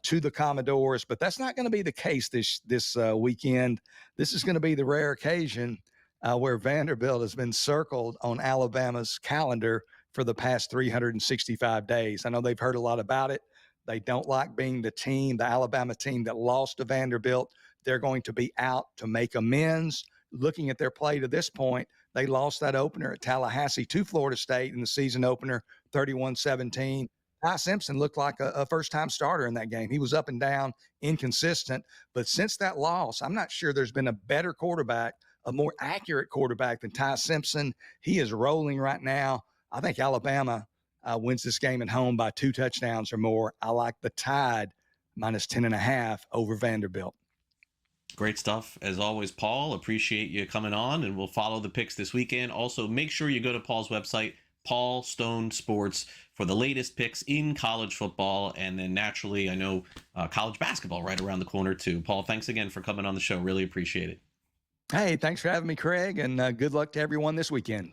to the Commodores, but that's not going to be the case this weekend. This is going to be the rare occasion where Vanderbilt has been circled on Alabama's calendar for the past 365 days. I know they've heard a lot about it. They don't like being the Alabama team that lost to Vanderbilt. They're going to be out to make amends. Looking at their play to this point, they lost that opener at Tallahassee to Florida State in the season opener, 31-17. Ty Simpson looked like a first-time starter in that game. He was up and down, inconsistent. But since that loss, I'm not sure there's been a better quarterback, a more accurate quarterback than Ty Simpson. He is rolling right now. I think Alabama wins this game at home by 2 touchdowns or more. I like the Tide minus 10.5 over Vanderbilt. Great stuff. As always, Paul, appreciate you coming on, and we'll follow the picks this weekend. Also, make sure you go to Paul's website, Paul Stone Sports, for the latest picks in college football. And then naturally, I know college basketball right around the corner too. Paul, thanks again for coming on the show. Really appreciate it. Hey, thanks for having me, Craig, and good luck to everyone this weekend.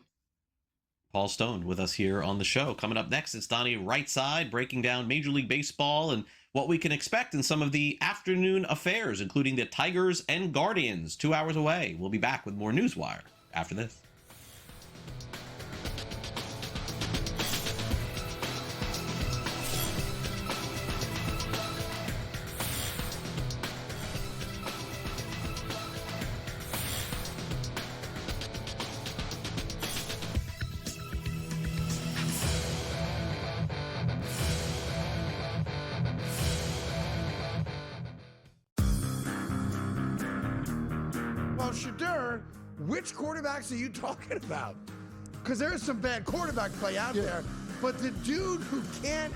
Paul Stone with us here on the show. Coming up next, it's Donnie Rightside breaking down Major League Baseball and what we can expect in some of the afternoon affairs, including the Tigers and Guardians 2 hours away. We'll be back with more NewsWire after this. Shadur, which quarterbacks are you talking about? Because there's some bad quarterback play out there, but the dude who can't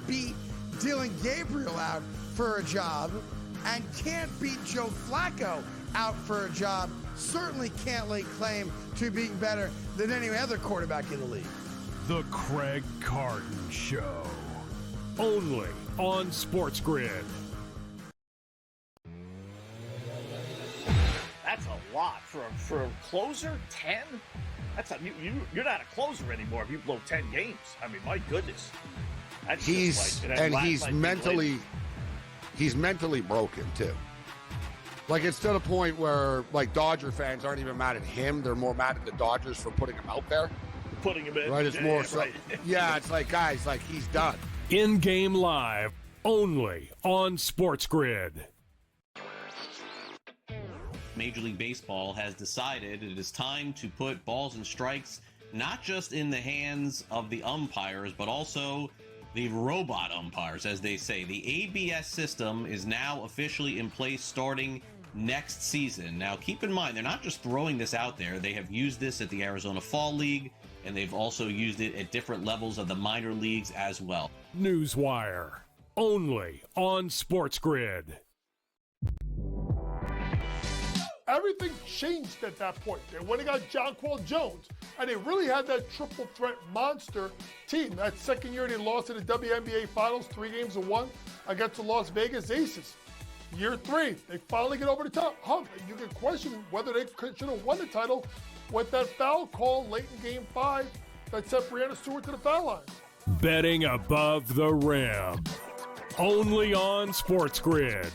beat Dylan Gabriel out for a job and can't beat Joe Flacco out for a job certainly can't lay claim to being better than any other quarterback in the league. The Craig Carton Show, only on SportsGrid. That's a lot for a closer. 10. That's you're not a closer anymore if you blow 10 games. I mean, my goodness. That's he's mentally broken too. Like, it's to the point where like Dodger fans aren't even mad at him; they're more mad at the Dodgers for putting him out there. Putting him in. Right? It's more so. Right. Yeah, it's like, guys, like, he's done. In-game live, only on SportsGrid. Major League Baseball has decided it is time to put balls and strikes not just in the hands of the umpires, but also the robot umpires, as they say. The ABS system is now officially in place starting next season. Now, keep in mind, they're not just throwing this out there. They have used this at the Arizona Fall League, and they've also used it at different levels of the minor leagues as well. NewsWire, only on SportsGrid. Everything changed at that point. They went and got Jonquel Jones, and they really had that triple threat monster team. That second year they lost in the WNBA Finals, 3-1 against the Las Vegas Aces. Year 3, they finally get over the top hump. You can question whether they should have won the title with that foul call late in Game 5 that sent Breanna Stewart to the foul line. Betting above the rim, only on SportsGrid.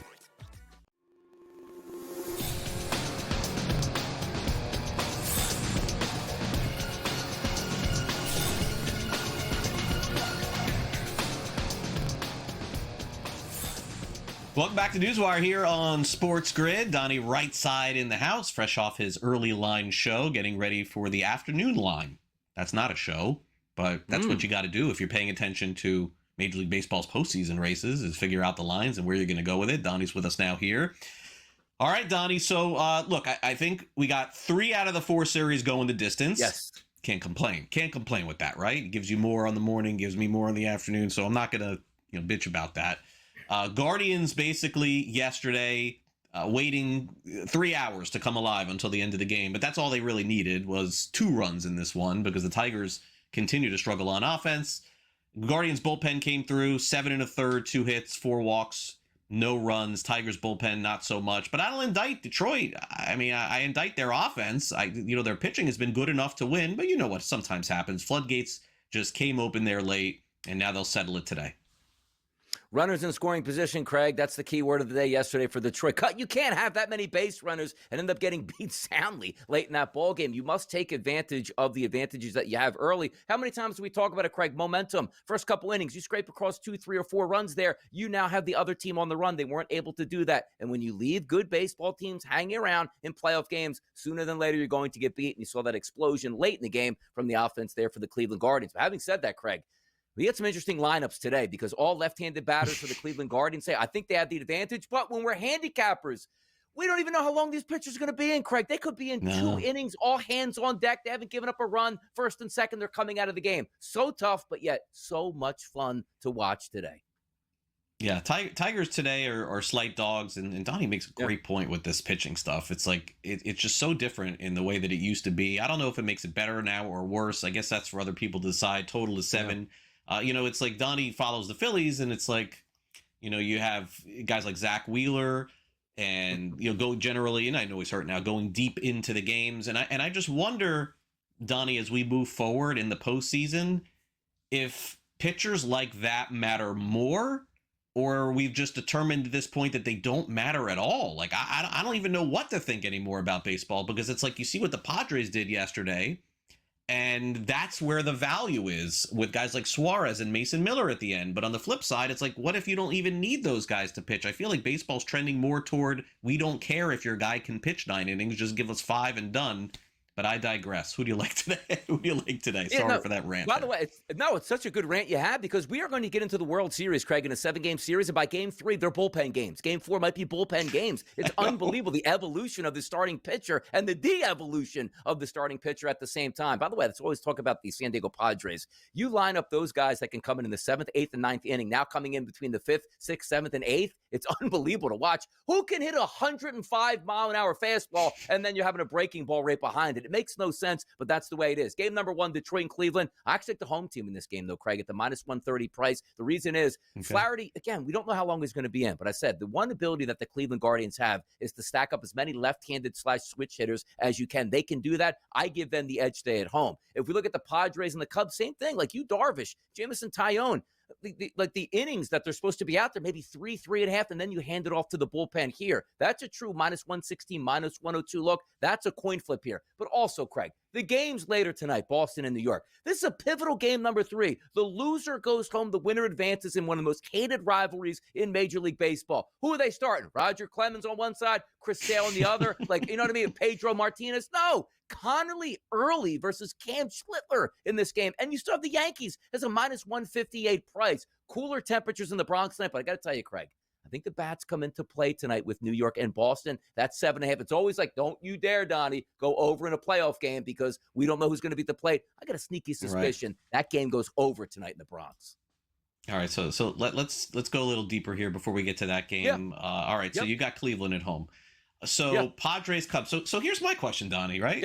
Welcome back to NewsWire here on SportsGrid. Donnie Rightside in the house, fresh off his early line show, getting ready for the afternoon line. That's not a show, but that's what you got to do if you're paying attention to Major League Baseball's postseason races, is figure out the lines and where you're going to go with it. Donnie's with us now here. All right, Donnie. So, look, I think we got 3 out of the 4 series going the distance. Yes. Can't complain. Can't complain with that, right? It gives you more on the morning, gives me more in the afternoon. So I'm not going to bitch about that. Guardians basically yesterday waiting 3 hours to come alive until the end of the game. But that's all they really needed was 2 runs in this one because the Tigers continue to struggle on offense. Guardians bullpen came through, 7 1/3, 2 hits, 4 walks, no runs. Tigers bullpen, not so much. But I don't indict Detroit. I mean, I indict their offense. Their pitching has been good enough to win, but you know what sometimes happens. Floodgates just came open there late, and now they'll settle it today. Runners in scoring position, Craig. That's the key word of the day yesterday for Detroit. You can't have that many base runners and end up getting beat soundly late in that ball game. You must take advantage of the advantages that you have early. How many times do we talk about it, Craig? Momentum. First couple innings, you scrape across 2, 3, or 4 runs there. You now have the other team on the run. They weren't able to do that. And when you leave good baseball teams hanging around in playoff games, sooner than later, you're going to get beat. And you saw that explosion late in the game from the offense there for the Cleveland Guardians. But having said that, Craig, we had some interesting lineups today because all left-handed batters for the Cleveland Guardians say, I think they have the advantage. But when we're handicappers, we don't even know how long these pitchers are going to be in, Craig. They could be in 2 innings, all hands on deck. They haven't given up a run. First and second, they're coming out of the game. So tough, but yet so much fun to watch today. Yeah, Tigers today are slight dogs, and Donnie makes a great point with this pitching stuff. It's like it's just so different in the way that it used to be. I don't know if it makes it better now or worse. I guess that's for other people to decide. Total is 7. Yeah. It's like Donnie follows the Phillies, and it's like, you have guys like Zach Wheeler and, go generally, and I know he's hurt now, going deep into the games. And I just wonder, Donnie, as we move forward in the postseason, if pitchers like that matter more, or we've just determined at this point that they don't matter at all. Like, I don't even know what to think anymore about baseball, because it's like you see what the Padres did yesterday, and that's where the value is with guys like Suarez and Mason Miller at the end. But on the flip side, it's like, what if you don't even need those guys to pitch? I feel like baseball's trending more toward, we don't care if your guy can pitch 9 innings, just give us 5 and done. But I digress. Who do you like today? Sorry for that rant. By the way, it's such a good rant you have, because we are going to get into the World Series, Craig, in a 7-game series. And by game 3, they're bullpen games. Game 4 might be bullpen games. It's unbelievable, the evolution of the starting pitcher and the de-evolution of the starting pitcher at the same time. By the way, let's always talk about the San Diego Padres. You line up those guys that can come in the 7th, 8th, and 9th inning, now coming in between the 5th, 6th, 7th, and 8th. It's unbelievable to watch. Who can hit a 105-mile-an-hour fastball, and then you're having a breaking ball right behind it? It makes no sense, but that's the way it is. Game number 1, Detroit and Cleveland. I actually like the home team in this game, though, Craig, at the -130 price. The reason is Flaherty, again, we don't know how long he's going to be in, but I said the one ability that the Cleveland Guardians have is to stack up as many left-handed / switch hitters as you can. They can do that. I give them the edge today at home. If we look at the Padres and the Cubs, same thing. Like Darvish, Jamison Tyone, the innings that they're supposed to be out there, maybe 3, 3.5, and then you hand it off to the bullpen here. That's a true -116, -102 look. That's a coin flip here. But also, Craig, the games later tonight, Boston and New York. This is a pivotal game number 3. The loser goes home. The winner advances in one of the most hated rivalries in Major League Baseball. Who are they starting? Roger Clemens on one side, Chris Sale on the other. Like, you know what I mean? Pedro Martinez? No. Connerly early versus Cam Schlittler in this game. And you still have the Yankees as a -158 price. Cooler temperatures in the Bronx tonight. But I got to tell you, Craig, I think the bats come into play tonight with New York and Boston. That's 7.5. It's always like, don't you dare, Donnie, go over in a playoff game because we don't know who's going to beat the plate. I got a sneaky suspicion that game goes over tonight in the Bronx. All right, so let's go a little deeper here before we get to that game. All right, so you got Cleveland at home. So Padres, Cubs. So here's my question, Donnie, right?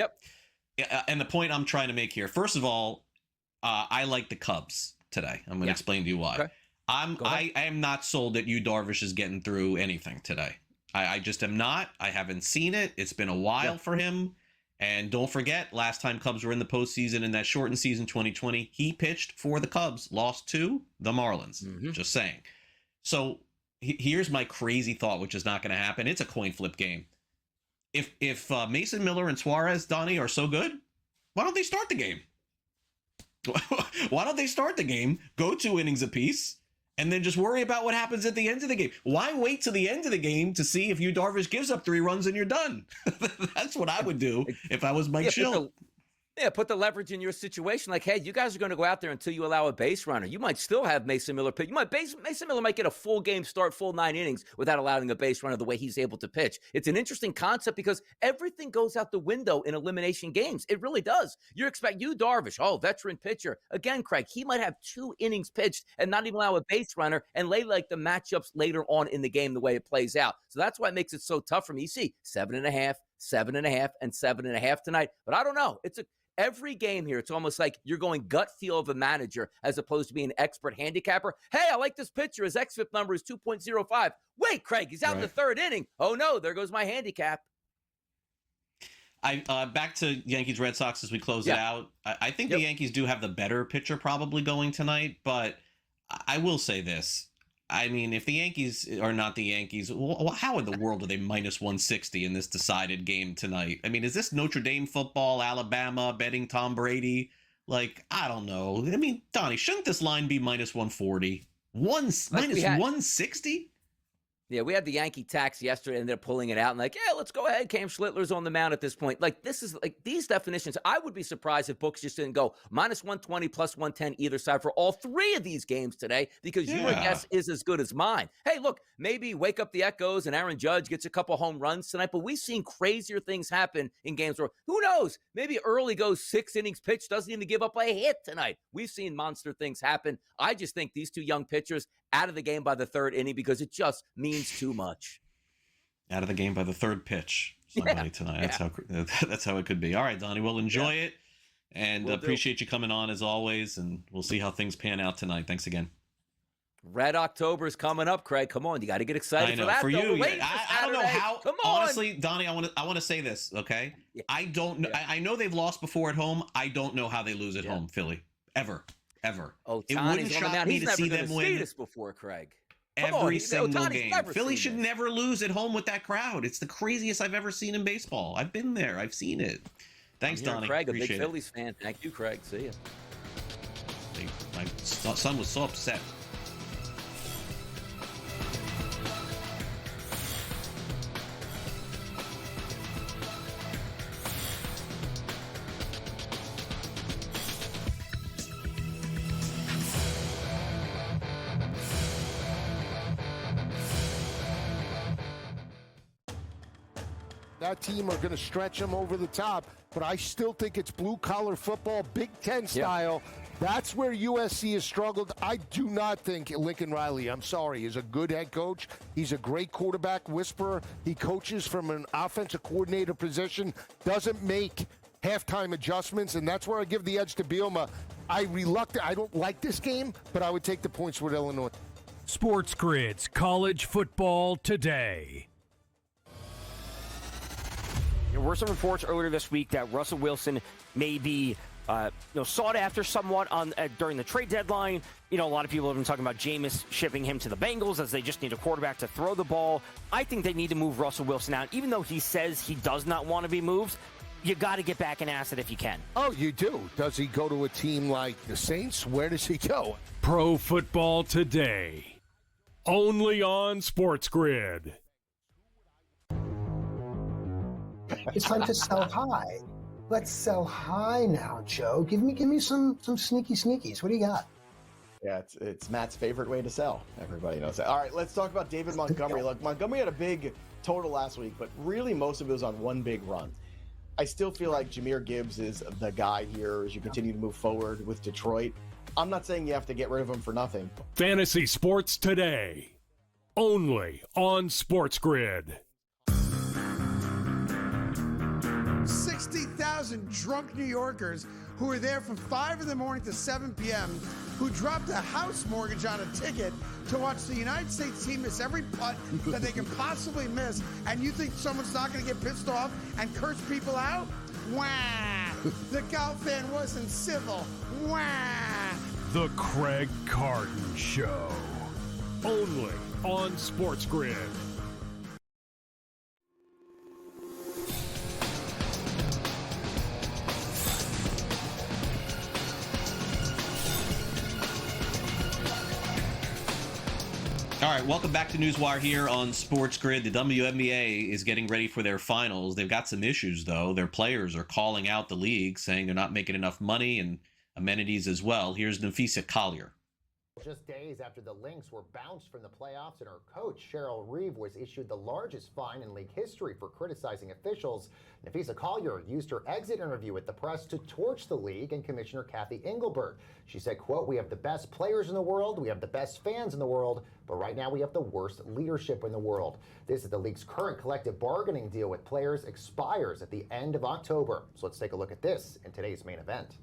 And the point I'm trying to make here. First of all, I like the Cubs today. I'm going to explain to you why. Okay. I am not sold that Darvish is getting through anything today. I just am not. I haven't seen it. It's been a while for him. And don't forget, last time Cubs were in the postseason in that shortened season 2020, he pitched for the Cubs, lost to the Marlins. Just saying. So here's my crazy thought, which is not going to happen. It's a coin flip game. If Mason Miller and Suarez, Donnie, are so good, why don't they start the game? Why don't they start the game, go 2 innings apiece, and then just worry about what happens at the end of the game? Why wait to the end of the game to see if Darvish gives up 3 runs and you're done? That's what I would do if I was Mike Schill. Put the leverage in your situation. Like, hey, you guys are going to go out there until you allow a base runner. You might still have Mason Miller pitch. Mason Miller might get a full game start, full 9 innings without allowing a base runner the way he's able to pitch. It's an interesting concept because everything goes out the window in elimination games. It really does. You expect Darvish, veteran pitcher. Again, Craig, he might have 2 innings pitched and not even allow a base runner and lay like the matchups later on in the game the way it plays out. So that's why it makes it so tough for me. You see 7.5, 7.5 and 7.5 tonight. But I don't know. Every game here, it's almost like you're going gut feel of a manager as opposed to being an expert handicapper. Hey, I like this pitcher. His xFIP number is 2.05. Wait, Craig, he's out in the third inning. Oh, no, there goes my handicap. Back to Yankees Red Sox as we close it out. I think the Yankees do have the better pitcher probably going tonight, but I will say this. I mean, if the Yankees are not the Yankees, how in the world are they minus 160 in this decided game tonight? I mean, is this Notre Dame football, Alabama, betting Tom Brady? Like, I don't know. I mean, Donnie, shouldn't this line be minus 140? Minus 160? Yeah, we had the Yankee tax yesterday, and they're pulling it out and like, yeah, let's go ahead. Cam Schlittler's on the mound at this point. Like, this is like these definitions. I would be surprised if books just didn't go minus 120, plus 110 either side for all three of these games today because your guess is as good as mine. Hey, look, maybe wake up the echoes and Aaron Judge gets a couple home runs tonight, but we've seen crazier things happen in games where, who knows, maybe early goes 6 innings pitch, doesn't even give up a hit tonight. We've seen monster things happen. I just think these two young pitchers out of the game by the third inning because it just means too much. Out of the game by the third pitch tonight. That's how it could be. All right, Donnie, we'll enjoy it, and appreciate you coming on as always, and we'll see how things pan out tonight. Thanks again. Red October is coming up, Craig. Come on, you got to get excited for that. For you, I don't know how. Come on. Honestly, Donnie, I want to say this. Okay, I don't know. I know they've lost before at home. I don't know how they lose at home, Philly, ever. Oh, it wouldn't shock me to see them win this before, Craig. Every single game. Philly should never lose at home with that crowd. It's the craziest I've ever seen in baseball. I've been there. I've seen it. Thanks, Donnie. Craig, a big Appreciate Phillies fan. Thank you, Craig. See ya. My son was so upset. That team are going to stretch them over the top, but I still think it's blue-collar football, Big Ten style. That's where USC has struggled. I do not think Lincoln Riley, I'm sorry, is a good head coach. He's a great quarterback whisperer. He coaches from an offensive coordinator position, doesn't make halftime adjustments, and that's where I give the edge to Bielema. I don't like this game, but I would take the points with Illinois. SportsGrid's College Football Today. There were some reports earlier this week that Russell Wilson may be sought after somewhat during the trade deadline. A lot of people have been talking about Jameis shipping him to the Bengals as they just need a quarterback to throw the ball. I think they need to move Russell Wilson out. Even though he says he does not want to be moved, you got to get back an asset if you can. Oh, you do. Does he go to a team like the Saints? Where does he go? Pro Football Today. Only on SportsGrid. It's time to sell high. Let's sell high now, Joe. Give me some sneaky sneakies. What do you got? Yeah, it's Matt's favorite way to sell. Everybody knows that. All right, let's talk about David Montgomery. Look, Montgomery had a big total last week, but really most of it was on one big run. I still feel like Jahmyr Gibbs is the guy here as you continue to move forward with Detroit. I'm not saying you have to get rid of him for nothing. Fantasy Sports Today. Only on SportsGrid. 60,000 drunk New Yorkers who were there from 5 in the morning to 7 p.m., who dropped a house mortgage on a ticket to watch the United States team miss every putt that they can possibly miss, and you think someone's not going to get pissed off and curse people out? Wah! The golf fan wasn't civil. Wah! The Craig Carton Show. Only on SportsGrid. All right, welcome back to NewsWire here on SportsGrid. The WNBA is getting ready for their finals. They've got some issues, though. Their players are calling out the league, saying they're not making enough money and amenities as well. Here's Nafisa Collier. Just days after the Lynx were bounced from the playoffs and her coach, Cheryl Reeve, was issued the largest fine in league history for criticizing officials, Nafisa Collier used her exit interview with the press to torch the league and Commissioner Kathy Engelbert. She said, quote, "We have the best players in the world, we have the best fans in the world, but right now we have the worst leadership in the world. This is the league's current collective bargaining deal with players expires at the end of October." So let's take a look at this in today's main event.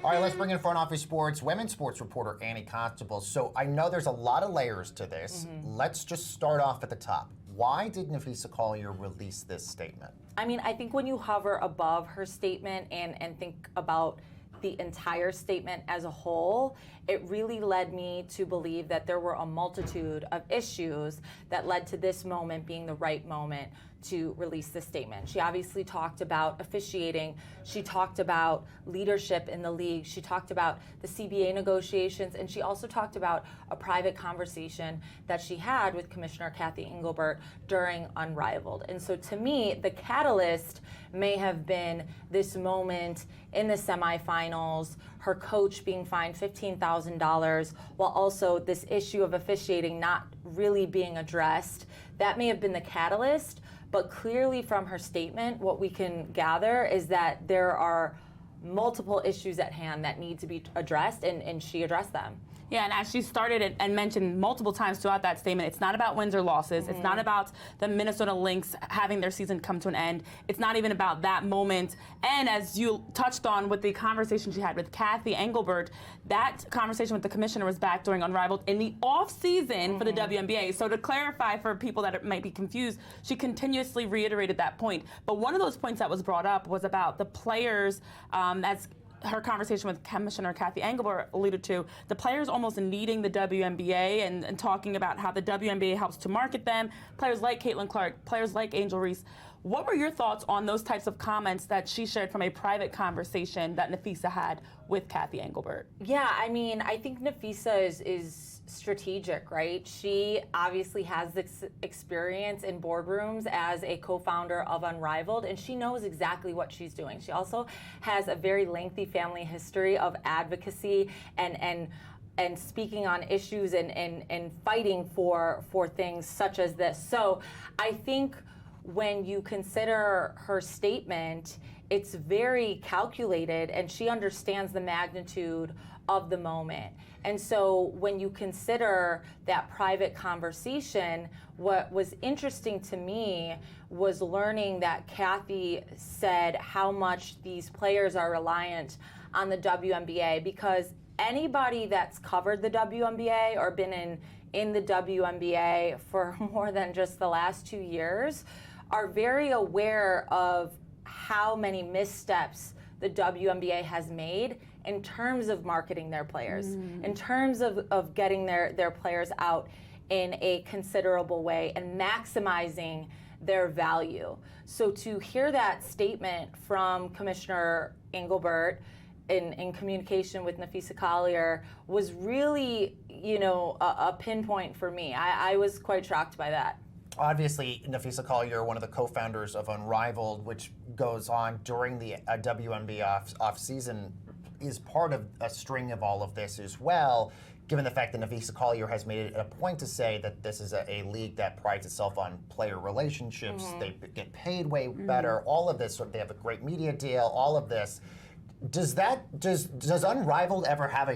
All right, let's bring in front office sports, women's sports reporter Annie Constable. So I know there's a lot of layers to this. Let's just start off at the top. Why did Nafisa Collier release this statement? I mean, I think when you hover above her statement and think about the entire statement as a whole, it really led me to believe that there were a multitude of issues that led to this moment being the right moment to release this statement. She obviously talked about officiating. She talked about leadership in the league. She talked about the CBA negotiations, and she also talked about a private conversation that she had with Commissioner Kathy Engelbert during Unrivaled. And so to me, the catalyst may have been this moment in the semifinals, her coach being fined $15,000, while also this issue of officiating not really being addressed. That may have been the catalyst. But clearly from her statement, what we can gather is that there are multiple issues at hand that need to be addressed, and she addressed them. Yeah, and as she started and mentioned multiple times throughout that statement, it's not about wins or losses. It's not about the Minnesota Lynx having their season come to an end. It's not even about that moment. And as you touched on with the conversation she had with Kathy Engelbert, that conversation with the commissioner was back during Unrivaled in the off-season for the WNBA. So to clarify for people that might be confused, she continuously reiterated that point. But one of those points that was brought up was about the players, as her conversation with Commissioner Kathy Engelbert alluded to, the players almost needing the WNBA and talking about how the WNBA helps to market them, players like Caitlin Clark, players like Angel Reese. What were your thoughts on those types of comments that she shared from a private conversation that Nafisa had with Kathy Engelbert? Yeah, I mean, I think Nafisa is strategic, right? She obviously has this experience in boardrooms as a co-founder of Unrivaled, and she knows exactly what she's doing. She also has a very lengthy family history of advocacy and speaking on issues and fighting for things such as this. So I think when you consider her statement, it's very calculated, and she understands the magnitude of the moment. And so when you consider that private conversation, what was interesting to me was learning that Kathy said how much these players are reliant on the WNBA, because anybody that's covered the WNBA or been in the WNBA for more than just the last 2 years are very aware of how many missteps the WNBA has made in terms of marketing their players, in terms of getting their players out in a considerable way and maximizing their value. So to hear that statement from Commissioner Engelbert in communication with Nafisa Collier was really, a pinpoint for me. I was quite shocked by that. Obviously, Nafisa Collier, one of the co-founders of Unrivaled, which goes on during the WNBA off-season, is part of a string of all of this as well, given the fact that Nafisa Collier has made it a point to say that this is a league that prides itself on player relationships, they get paid way better, all of this, they have a great media deal, all of this. Does Unrivaled ever have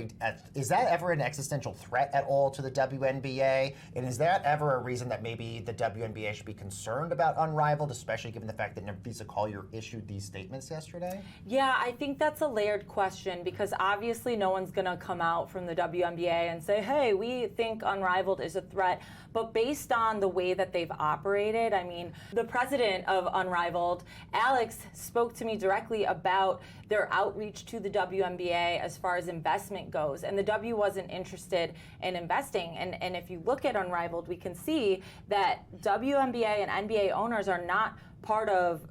is that ever an existential threat at all to the WNBA? And is that ever a reason that maybe the WNBA should be concerned about Unrivaled, especially given the fact that Nafisa Collier issued these statements yesterday? Yeah, I think that's a layered question, because obviously no one's going to come out from the WNBA and say, hey, we think Unrivaled is a threat. But based on the way that they've operated, I mean, the president of Unrivaled, Alex, spoke to me directly about their outreach to the WNBA as far as investment goes. And the W wasn't interested in investing. And if you look at Unrivaled, we can see that WNBA and NBA owners are not part of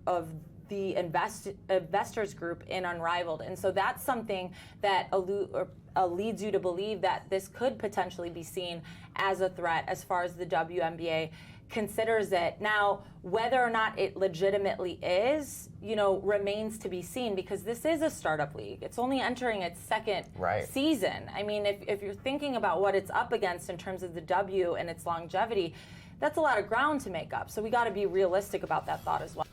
the investors group in Unrivaled. And so that's something that leads you to believe that this could potentially be seen as a threat as far as the WNBA considers it. Now, whether or not it legitimately is, remains to be seen, because this is a startup league. It's only entering its second season. I mean, if you're thinking about what it's up against in terms of the W and its longevity, that's a lot of ground to make up. So we got to be realistic about that thought as well.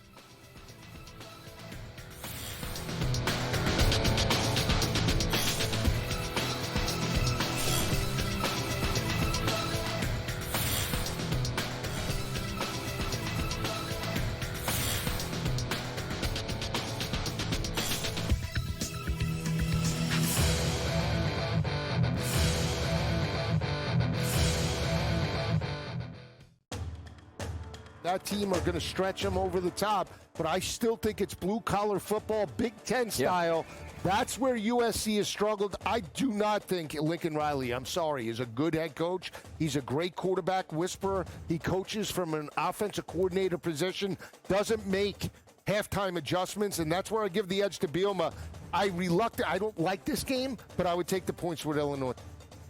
That team are going to stretch them over the top, but I still think it's blue-collar football, Big Ten style. That's where USC has struggled. I do not think Lincoln Riley, I'm sorry, is a good head coach. He's a great quarterback whisperer. He coaches from an offensive coordinator position, doesn't make halftime adjustments, and that's where I give the edge to Bielema. I don't like this game, but I would take the points with Illinois.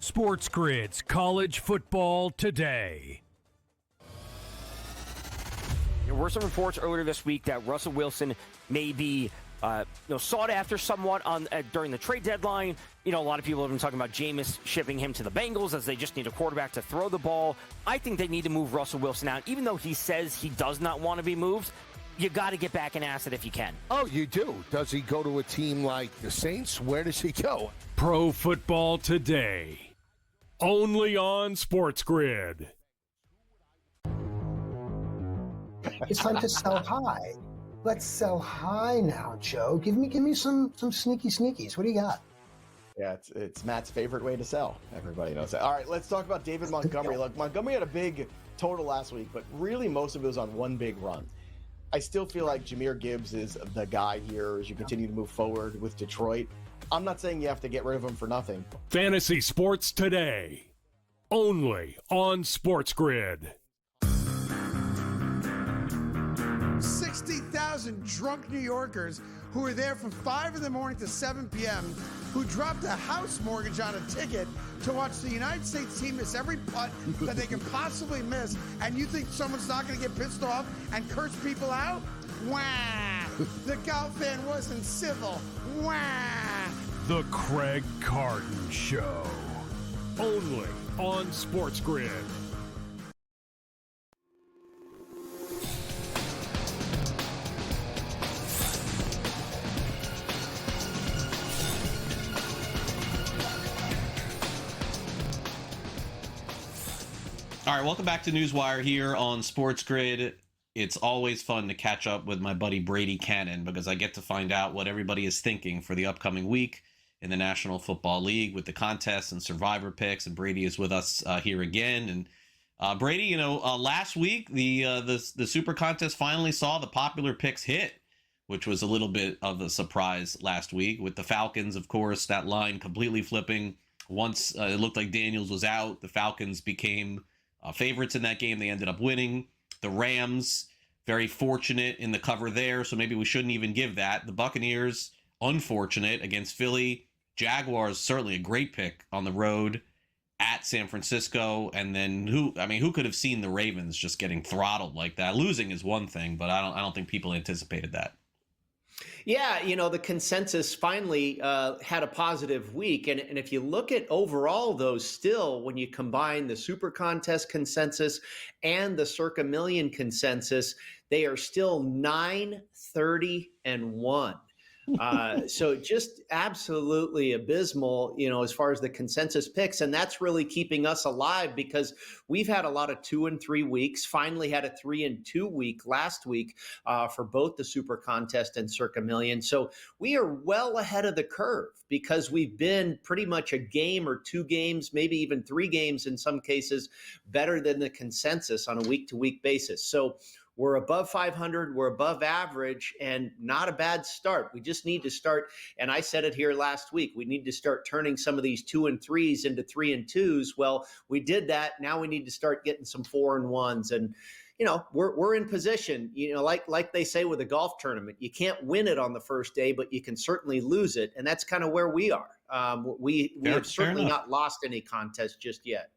SportsGrid's College Football Today. There were some reports earlier this week that Russell Wilson may be sought after somewhat during the trade deadline. A lot of people have been talking about Jameis shipping him to the Bengals as they just need a quarterback to throw the ball. I think they need to move Russell Wilson out. Even though he says he does not want to be moved, you got to get back an asset if you can. Oh, you do. Does he go to a team like the Saints? Where does he go? Pro Football Today. Only on SportsGrid. It's time to sell high. Let's sell high now, Joe. Give me some sneaky sneakies. What do you got? Yeah, it's Matt's favorite way to sell. Everybody knows that. All right, let's talk about David Montgomery. Look, Montgomery had a big total last week, but really most of it was on one big run. I still feel like Jahmyr Gibbs is the guy here as you continue to move forward with Detroit. I'm not saying you have to get rid of him for nothing. Fantasy Sports Today. Only on SportsGrid. 60,000 drunk New Yorkers who were there from 5 in the morning to 7 p.m., who dropped a house mortgage on a ticket to watch the United States team miss every putt that they can possibly miss, and you think someone's not going to get pissed off and curse people out? Wah! The golf fan wasn't civil. Wah! The Craig Carton Show. Only on SportsGrid. All right, welcome back to NewsWire here on SportsGrid. It's always fun to catch up with my buddy Brady Cannon because I get to find out what everybody is thinking for the upcoming week in the National Football League with the contests and survivor picks. And Brady is with us here again. And Brady, last week the Super Contest finally saw the popular picks hit, which was a little bit of a surprise last week with the Falcons, of course, that line completely flipping. Once it looked like Daniels was out, the Falcons became favorites in that game. They ended up winning. The Rams, very fortunate in the cover there, so maybe we shouldn't even give that. The Buccaneers, unfortunate against Philly. Jaguars, certainly a great pick on the road at San Francisco. And then who could have seen the Ravens just getting throttled like that? Losing is one thing, but I don't think people anticipated that. Yeah, the consensus finally had a positive week. And if you look at overall, though, still, when you combine the Super Contest consensus and the Circa Million consensus, they are still 9-30-1. So just absolutely abysmal, as far as the consensus picks. And that's really keeping us alive because we've had a lot of 2 and 3 weeks, finally had a 3 and 2 week last week for both the Super Contest and Circa Million. So we are well ahead of the curve because we've been pretty much a game or 2 games, maybe even 3 games in some cases, better than the consensus on a week-to-week basis. So we're above 500, we're above average, and not a bad start. We just need to start, and I said it here last week, we need to start turning some of these 2 and 3s into 3 and 2s. Well, we did that. Now we need to start getting some 4 and 1s. And, we're in position, like they say with a golf tournament, you can't win it on the first day, but you can certainly lose it. And that's kind of where we are. We have certainly not lost any contest just yet.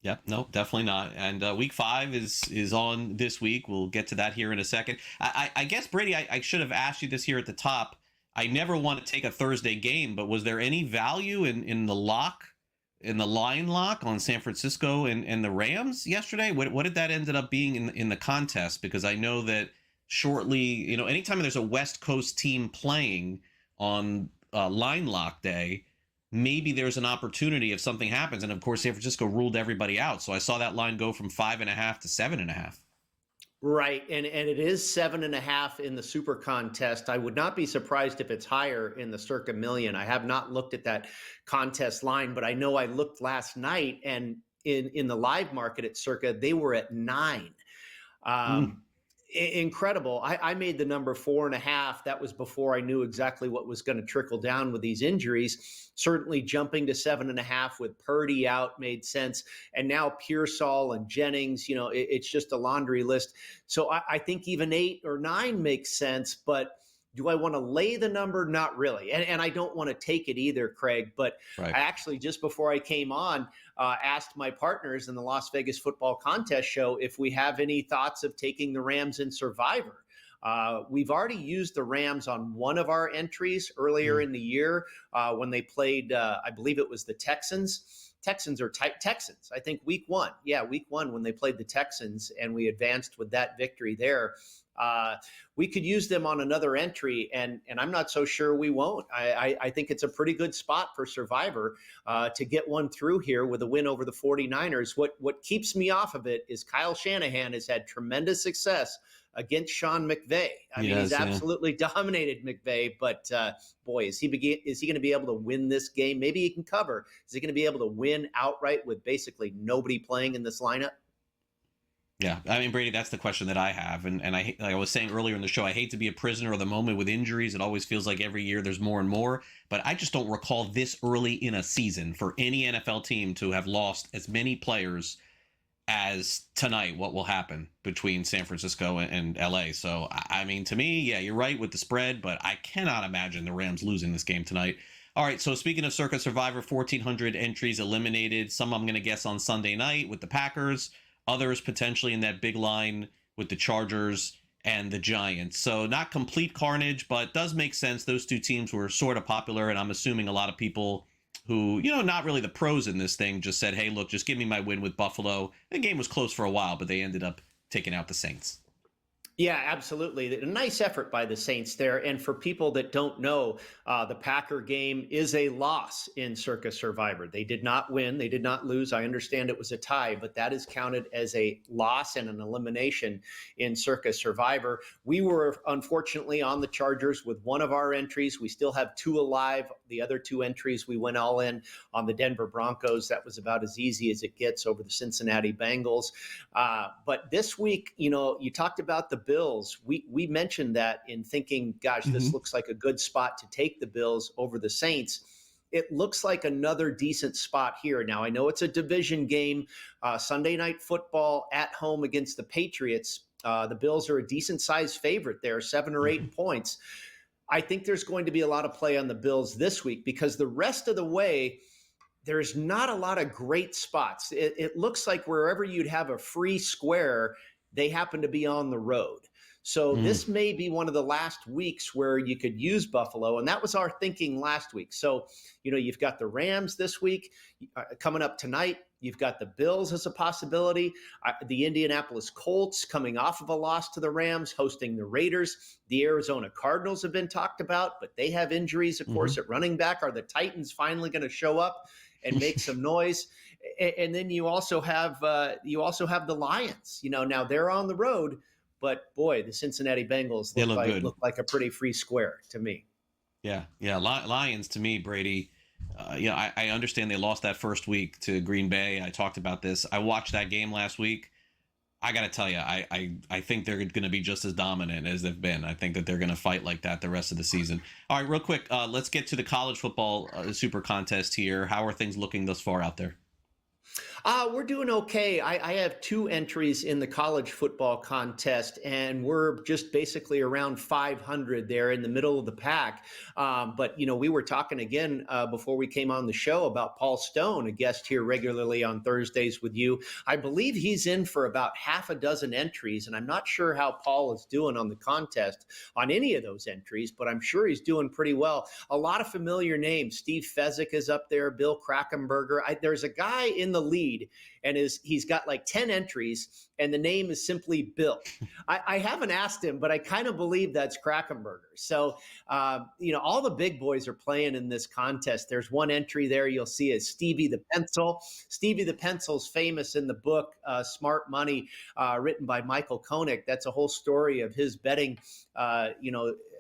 Yep, no, definitely not. And week 5 is on this week. We'll get to that here in a second. I guess, Brady, I should have asked you this here at the top. I never want to take a Thursday game, but was there any value in the line lock on San Francisco and the Rams yesterday? What did that ended up being in the contest? Because I know that shortly, anytime there's a West Coast team playing on line lock day, maybe there's an opportunity if something happens. And of course, San Francisco ruled everybody out. So I saw that line go from 5.5 to 7.5. Right, and it is 7.5 in the Super Contest. I would not be surprised if it's higher in the Circa Million. I have not looked at that contest line, but I know I looked last night, and in the live market at Circa, they were at 9. Incredible. I made the number 4.5. That was before I knew exactly what was going to trickle down with these injuries. Certainly jumping to 7.5 with Purdy out made sense. And now Pearsall and Jennings, it's just a laundry list. So I think even 8 or 9 makes sense, but do I want to lay the number? Not really. And I don't want to take it either, Craig. But right. I actually, just before I came on, asked my partners in the Las Vegas Football Contest show if we have any thoughts of taking the Rams in Survivor. We've already used the Rams on one of our entries earlier in the year when they played, I believe it was the Texans. Texans, I think week 1. Yeah, week 1 when they played the Texans, and we advanced with that victory there. We could use them on another entry, and I'm not so sure we won't. I think it's a pretty good spot for Survivor to get one through here with a win over the 49ers. What keeps me off of it is Kyle Shanahan has had tremendous success against Sean McVay. He's absolutely dominated McVay, but boy, is he going to be able to win this game? Maybe he can cover. Is he going to be able to win outright with basically nobody playing in this lineup? Yeah, Brady, that's the question that I have. And like I was saying earlier in the show, I hate to be a prisoner of the moment with injuries. It always feels like every year there's more and more. But I just don't recall this early in a season for any NFL team to have lost as many players as tonight. What will happen between San Francisco and LA? So, to me, yeah, you're right with the spread, but I cannot imagine the Rams losing this game tonight. All right, so speaking of Circa Survivor, 1,400 entries eliminated. Some I'm going to guess on Sunday night with the Packers. Others potentially in that big line with the Chargers and the Giants. So not complete carnage, but does make sense. Those two teams were sort of popular, and I'm assuming a lot of people who, not really the pros in this thing, just said, hey, look, just give me my win with Buffalo. The game was close for a while, but they ended up taking out the Saints. Yeah, absolutely. A nice effort by the Saints there. And for people that don't know, the Packer game is a loss in Circa Survivor. They did not win. They did not lose. I understand it was a tie, but that is counted as a loss and an elimination in Circa Survivor. We were unfortunately on the Chargers with one of our entries. We still have 2 alive. The other 2 entries, we went all in on the Denver Broncos. That was about as easy as it gets over the Cincinnati Bengals. But this week, you talked about the Bills. We mentioned that in thinking, gosh, this looks like a good spot to take the Bills over the Saints. It looks like another decent spot here. Now, I know it's a division game, Sunday Night Football at home against the Patriots. The Bills are a decent-sized favorite there, 7 or 8 points. I think there's going to be a lot of play on the Bills this week because the rest of the way, there's not a lot of great spots. It looks like wherever you'd have a free square, they happen to be on the road. So this may be one of the last weeks where you could use Buffalo, and that was our thinking last week. So, you've got the Rams this week coming up tonight. You've got the Bills as a possibility. The Indianapolis Colts coming off of a loss to the Rams, hosting the Raiders. The Arizona Cardinals have been talked about, but they have injuries, of course, at running back. Are the Titans finally going to show up and make some noise? And then you also have the Lions. Now they're on the road, but boy, the Cincinnati Bengals look like a pretty free square to me. Yeah. Lions to me, Brady. I understand they lost that first week to Green Bay. I talked about this. I watched that game last week. I got to tell you, I think they're going to be just as dominant as they've been. I think that they're going to fight like that the rest of the season. All right, real quick, let's get to the college football Super Contest here. How are things looking thus far out there? We're doing okay. I have 2 entries in the college football contest, and we're just basically around 500 there in the middle of the pack. But, we were talking again before we came on the show about Paul Stone, a guest here regularly on Thursdays with you. I believe he's in for about half a dozen entries, and I'm not sure how Paul is doing on the contest on any of those entries, but I'm sure he's doing pretty well. A lot of familiar names. Steve Fezzik is up there, Bill Krackomberger. There's a guy in the lead, and he's got like 10 entries, and the name is simply Bill. I haven't asked him, but I kind of believe that's Krackomberger. So, all the big boys are playing in this contest. There's one entry there you'll see is Stevie the Pencil. Stevie the Pencil's famous in the book Smart Money, written by Michael Koenig. That's a whole story of his betting,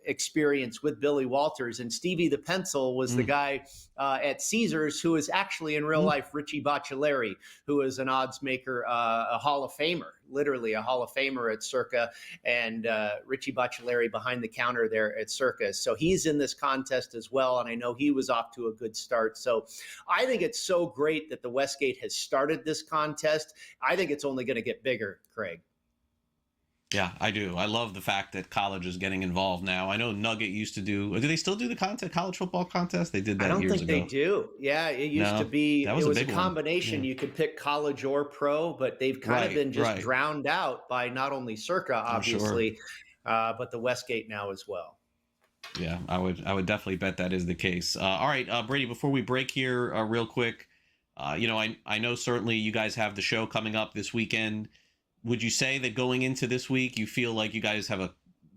experience with Billy Walters. And Stevie the Pencil was the guy at Caesars who is actually in real life Richie Bocciolari, who is an odds maker, a Hall of Famer, literally a Hall of Famer at Circa, and Richie Bocciolari behind the counter there at Circa. So he's in this contest as well, and I know he was off to a good start. So I think it's so great that the Westgate has started this contest. I think it's only going to get bigger, Craig. Yeah, I do. I love the fact that college is getting involved now. I know Nugget used to do they still do the college football contest? They did that years ago. I don't think they do. Yeah, it used to be. It was a combination. You could pick college or pro, but they've kind of been just drowned out by not only Circa, obviously, but the Westgate now as well. Yeah, I would definitely bet that is the case. All right, Brady, before we break here real quick, I know certainly you guys have the show coming up this weekend. Would you say that going into this week, you feel like you guys have a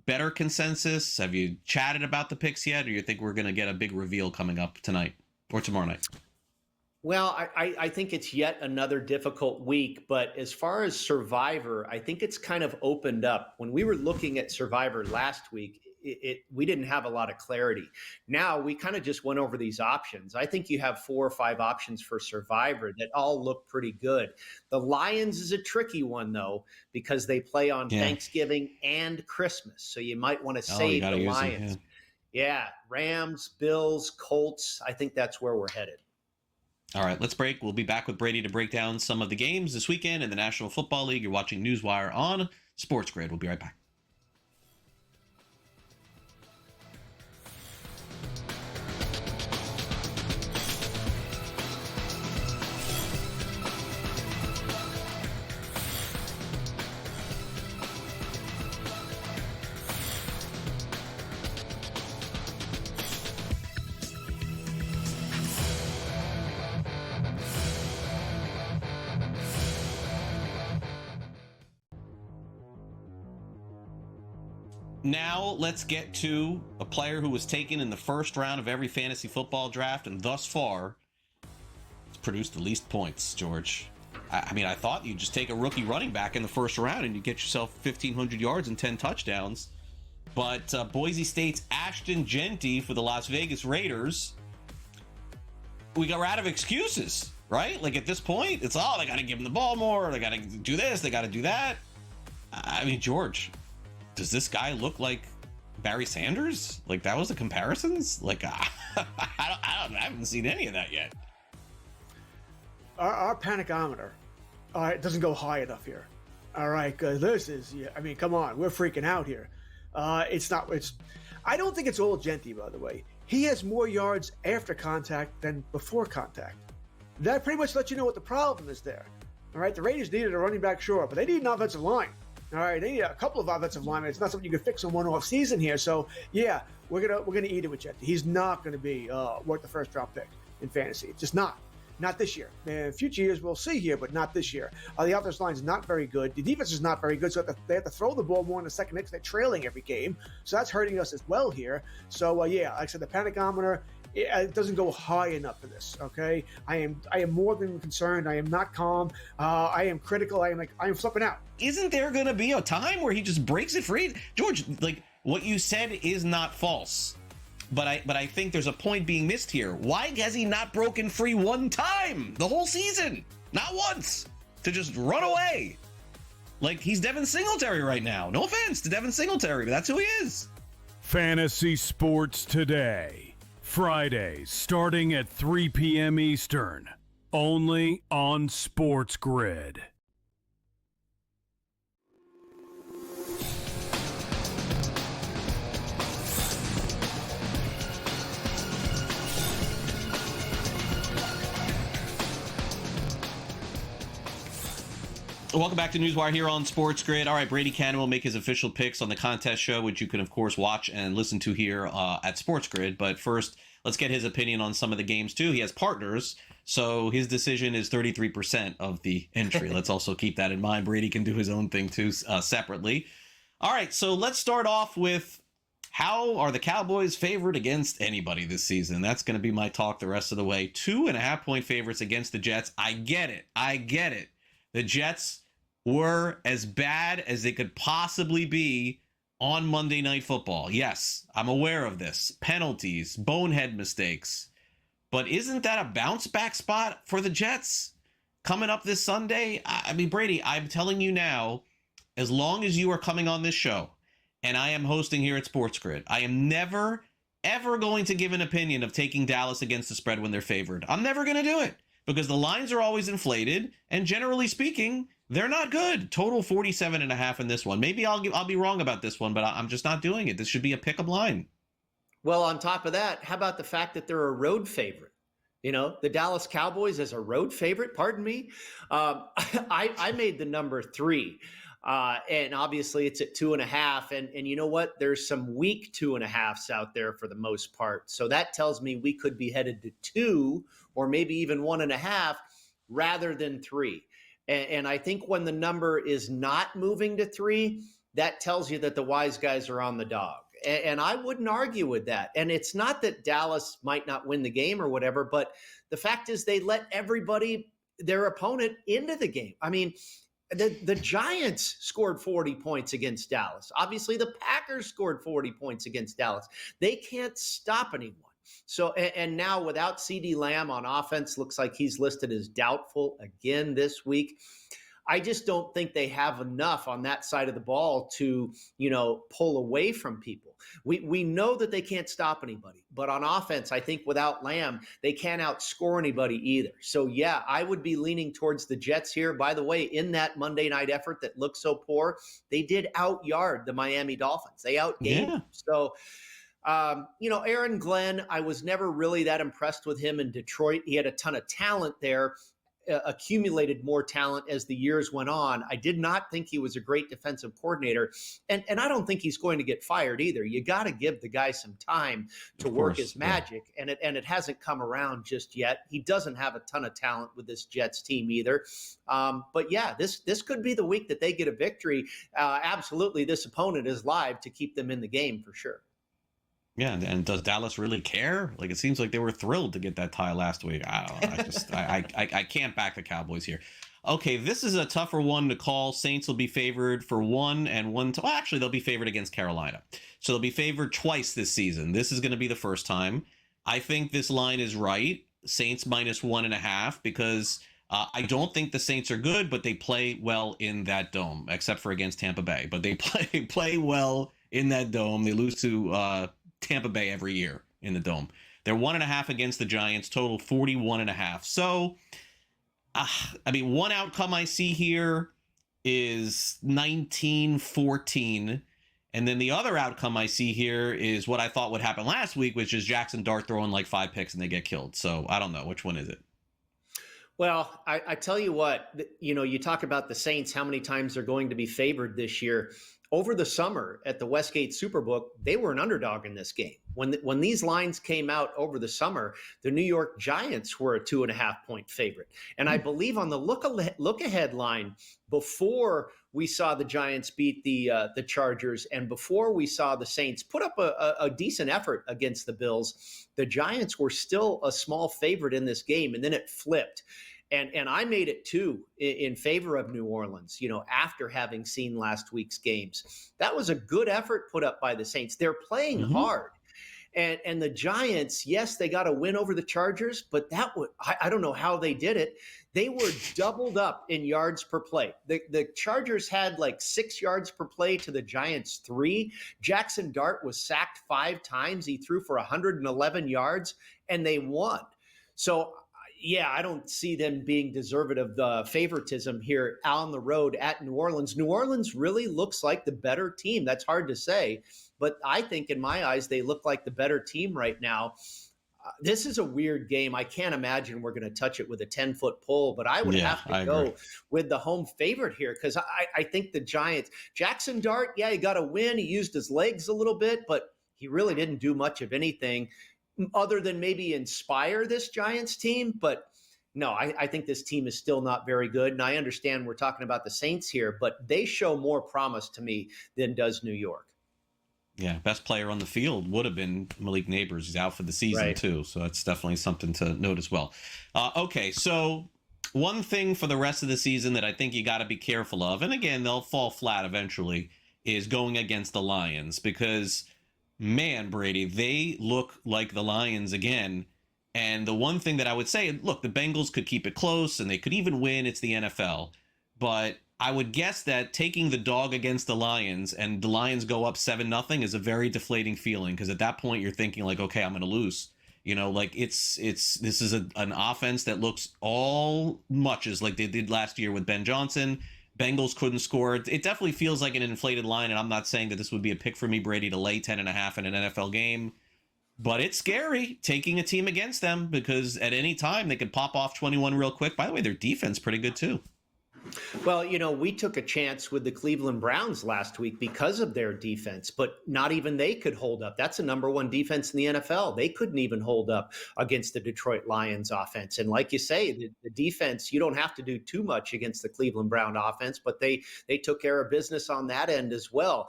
better consensus? Have you chatted about the picks yet? Or you think we're going to get a big reveal coming up tonight or tomorrow night? Well, I think it's yet another difficult week. But as far as Survivor, I think it's kind of opened up. When we were looking at Survivor last week, we didn't have a lot of clarity. Now we kind of just went over these options. I think you have 4 or 5 options for Survivor that all look pretty good. The Lions is a tricky one though, because they play on Thanksgiving and Christmas. So you might want to save the Lions. Yeah. Rams, Bills, Colts. I think that's where we're headed. All right, let's break. We'll be back with Brady to break down some of the games this weekend in the National Football League. You're watching NewsWire on SportsGrid. We'll be right back. Now let's get to a player who was taken in the first round of every fantasy football draft, and thus far has produced the least points, George. I mean, I thought you'd just take a rookie running back in the first round and you get yourself 1,500 yards and 10 touchdowns. But Boise State's Ashton Jeanty for the Las Vegas Raiders, we got out of excuses, right? Like at this point, it's they got to give him the ball more. They got to do this. They got to do that. I mean, George, does this guy look like Barry Sanders? Like that was the comparisons? Like I haven't seen any of that yet. Our panicometer, all right, doesn't go high enough here. All right, because this is, I mean, come on, we're freaking out here. I don't think it's all Jeanty, by the way. He has more yards after contact than before contact. That pretty much lets you know what the problem is there. All right, the Raiders needed a running back, sure, but they need an offensive line. All right, they need a couple of offensive linemen. It's not something you can fix in one off season here. So yeah, we're gonna eat it with Jeanty. He's not gonna be worth the first round pick in fantasy. It's just not this year. In future years we'll see here, but not this year. The offensive line is not very good. The defense is not very good, so they have to throw the ball more in the second mix. They're trailing every game, so that's hurting us as well here. So yeah, like I said, the panicometer, it doesn't go high enough for this. Okay, I am more than concerned. I am not calm. I am critical. I am flipping out. Isn't there going to be a time where he just breaks it free, George? Like what you said is not false, but I think there's a point being missed here. Why has he not broken free one time the whole season? Not once, to just run away. Like he's Devin Singletary right now. No offense to Devin Singletary, but that's who he is. Fantasy Sports Today. Fridays starting at 3 p.m. Eastern. only on SportsGrid. Welcome back to NewsWire here on SportsGrid. All right, Brady Cannon will make his official picks on the contest show, which you can, of course, watch and listen to here at SportsGrid. But first, let's get his opinion on some of the games, too. He has partners, so his decision is 33% of the entry. Let's also keep that in mind. Brady can do his own thing, too, separately. All right, so let's start off with how are the Cowboys favored against anybody this season? That's going to be my talk the rest of the way. 2.5-point favorites against the Jets. I get it. The Jets were as bad as they could possibly be on Monday Night Football. Yes, I'm aware of this. Penalties, bonehead mistakes. But isn't that a bounce back spot for the Jets coming up this Sunday? I mean, Brady, I'm telling you now, as long as you are coming on this show and I am hosting here at SportsGrid, I am never, ever going to give an opinion of taking Dallas against the spread when they're favored. I'm never going to do it because the lines are always inflated, and generally speaking, they're not good. Total 47.5 in this one. Maybe I'll be wrong about this one, but I'm just not doing it. This should be a pick-em line. Well, on top of that, how about the fact that they're a road favorite? You know, the Dallas Cowboys as a road favorite, pardon me. I made the number 3. And obviously it's at 2.5. And you know what? There's some weak 2.5s out there for the most part. So that tells me we could be headed to 2 or maybe even 1.5 rather than 3. And I think when the number is not moving to 3, that tells you that the wise guys are on the dog. And I wouldn't argue with that. And it's not that Dallas might not win the game or whatever, but the fact is they let everybody, their opponent, into the game. I mean, the Giants scored 40 points against Dallas. Obviously, the Packers scored 40 points against Dallas. They can't stop anyone. So, and now without CeeDee Lamb on offense, looks like he's listed as doubtful again this week. I just don't think they have enough on that side of the ball to, pull away from people. We know that they can't stop anybody, but on offense, I think without Lamb, they can't outscore anybody either. So yeah, I would be leaning towards the Jets here. By the way, in that Monday night effort that looked so poor, they did out-yard the Miami Dolphins. They outgained them. So, Aaron Glenn, I was never really that impressed with him in Detroit. He had a ton of talent there. Accumulated more talent as the years went on. I did not think he was a great defensive coordinator, and I don't think he's going to get fired either. You got to give the guy some time to work his magic, and it hasn't come around just yet. He doesn't have a ton of talent with this Jets team either. But yeah, this could be the week that they get a victory. Absolutely, this opponent is live to keep them in the game for sure. Yeah, and does Dallas really care? Like, it seems like they were thrilled to get that tie last week. I don't know. I can't back the Cowboys here. Okay, this is a tougher one to call. Saints will be favored for 1 and 1. Well, actually, they'll be favored against Carolina. So they'll be favored twice this season. This is going to be the first time. I think this line is right. Saints minus 1.5 because I don't think the Saints are good, but they play well in that dome, except for against Tampa Bay. But they play well in that dome. They lose to Tampa Bay every year in the dome. They're 1.5 against the Giants, total 41.5. So, one outcome I see here is 19-14. And then the other outcome I see here is what I thought would happen last week, which is Jackson Dart throwing like 5 picks and they get killed. So I don't know. Which one is it? Well, I tell you what, you talk about the Saints, how many times they're going to be favored this year. Over the summer at the Westgate Superbook, they were an underdog in this game. When these lines came out over the summer, the New York Giants were a 2.5-point favorite. And I believe on the look ahead line, before we saw the Giants beat the Chargers and before we saw the Saints put up a decent effort against the Bills, the Giants were still a small favorite in this game, and then it flipped. And I made it too in favor of New Orleans, after having seen last week's games. That was a good effort put up by the Saints. They're playing hard. And the Giants, yes, they got a win over the Chargers, but I don't know how they did it. They were doubled up in yards per play. The Chargers had like 6 yards per play to the Giants 3. Jackson Dart was sacked 5 times. He threw for 111 yards, and they won. So, Yeah, I don't see them being deserved of the favoritism here on the road at New Orleans. New Orleans really looks like the better team. That's hard to say, but I think in my eyes, they look like the better team right now. This is a weird game. I can't imagine we're going to touch it with a 10-foot pole, but I would have to go with the home favorite here because I think the Giants, Jackson Dart, yeah, he got a win. He used his legs a little bit, but he really didn't do much of anything other than maybe inspire this Giants team. But no, I think this team is still not very good. And I understand we're talking about the Saints here, but they show more promise to me than does New York. Yeah, best player on the field would have been Malik Neighbors. He's out for the season, too. So that's definitely something to note as well. Okay, so one thing for the rest of the season that I think you got to be careful of, and again, they'll fall flat eventually, is going against the Lions because – man, Brady, they look like the Lions again. And the one thing that I would say, look, the Bengals could keep it close and they could even win. It's the NFL. But I would guess that taking the dog against the Lions and the Lions go up 7-0 is a very deflating feeling because at that point you're thinking like, okay, I'm going to lose. You know, like this is an offense that looks all much as like they did last year with Ben Johnson. Bengals couldn't score. It definitely feels like an inflated line, and I'm not saying that this would be a pick for me, Brady, to lay 10.5 in an NFL game. But it's scary taking a team against them because at any time they could pop off 21 real quick. By the way, their defense pretty good too. Well, you know, we took a chance with the Cleveland Browns last week because of their defense, but not even they could hold up. That's the number one defense in the NFL. They couldn't even hold up against the Detroit Lions offense. And like you say, the defense, you don't have to do too much against the Cleveland Brown offense, but they took care of business on that end as well.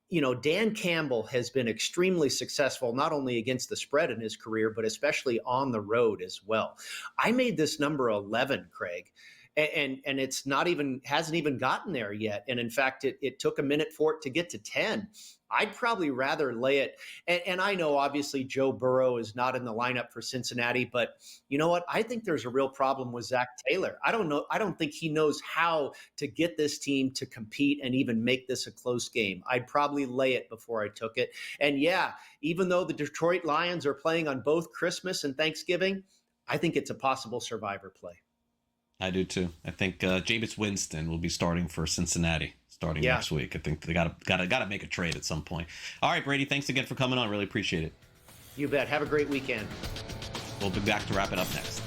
You know, Dan Campbell has been extremely successful, not only against the spread in his career, but especially on the road as well. I made this number 11, Craig. And it's not even hasn't even gotten there yet. And in fact, it took a minute for it to get to 10. I'd probably rather lay it. And I know obviously Joe Burrow is not in the lineup for Cincinnati, but you know what? I think there's a real problem with Zach Taylor. I don't know. I don't think he knows how to get this team to compete and even make this a close game. I'd probably lay it before I took it. And yeah, even though the Detroit Lions are playing on both Christmas and Thanksgiving, I think it's a possible survivor play. I do too. I think Jameis Winston will be starting for Cincinnati starting next week. I think they gotta make a trade at some point. All right, Brady, thanks again for coming on. Really appreciate it. You bet. Have a great weekend. We'll be back to wrap it up next.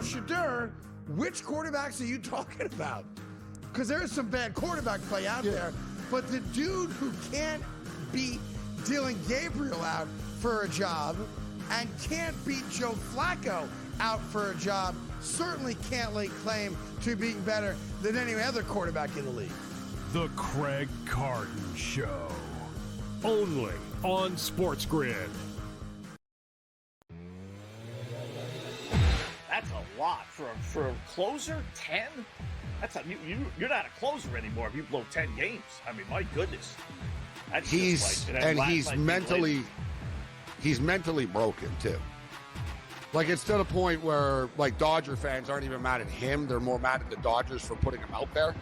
Shadur, which quarterbacks are you talking about? Because there is some bad quarterback play out there, but the dude who can't beat Dylan Gabriel out for a job and can't beat Joe Flacco out for a job certainly can't lay claim to being better than any other quarterback in the league. The Craig Carton Show. Only on SportsGrid. That's a lot for a closer. 10. That's you're not a closer anymore if you blow 10 games. I mean, my goodness. That's he's mentally broken too. Like it's to the point where like Dodger fans aren't even mad at him; they're more mad at the Dodgers for putting him out there.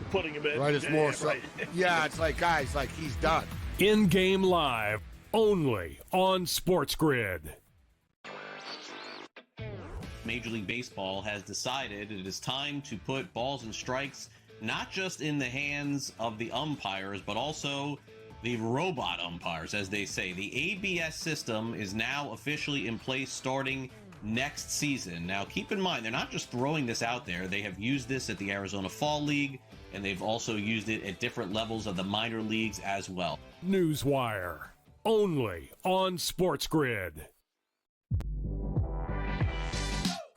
Putting him in. Right? It's more so. Right. Yeah, it's like guys, like he's done. In-game live, only on SportsGrid. Major League Baseball has decided it is time to put balls and strikes not just in the hands of the umpires, but also the robot umpires, as they say. The ABS system is now officially in place starting next season. Now, keep in mind, they're not just throwing this out there. They have used this at the Arizona Fall League, and they've also used it at different levels of the minor leagues as well. NewsWire, only on SportsGrid.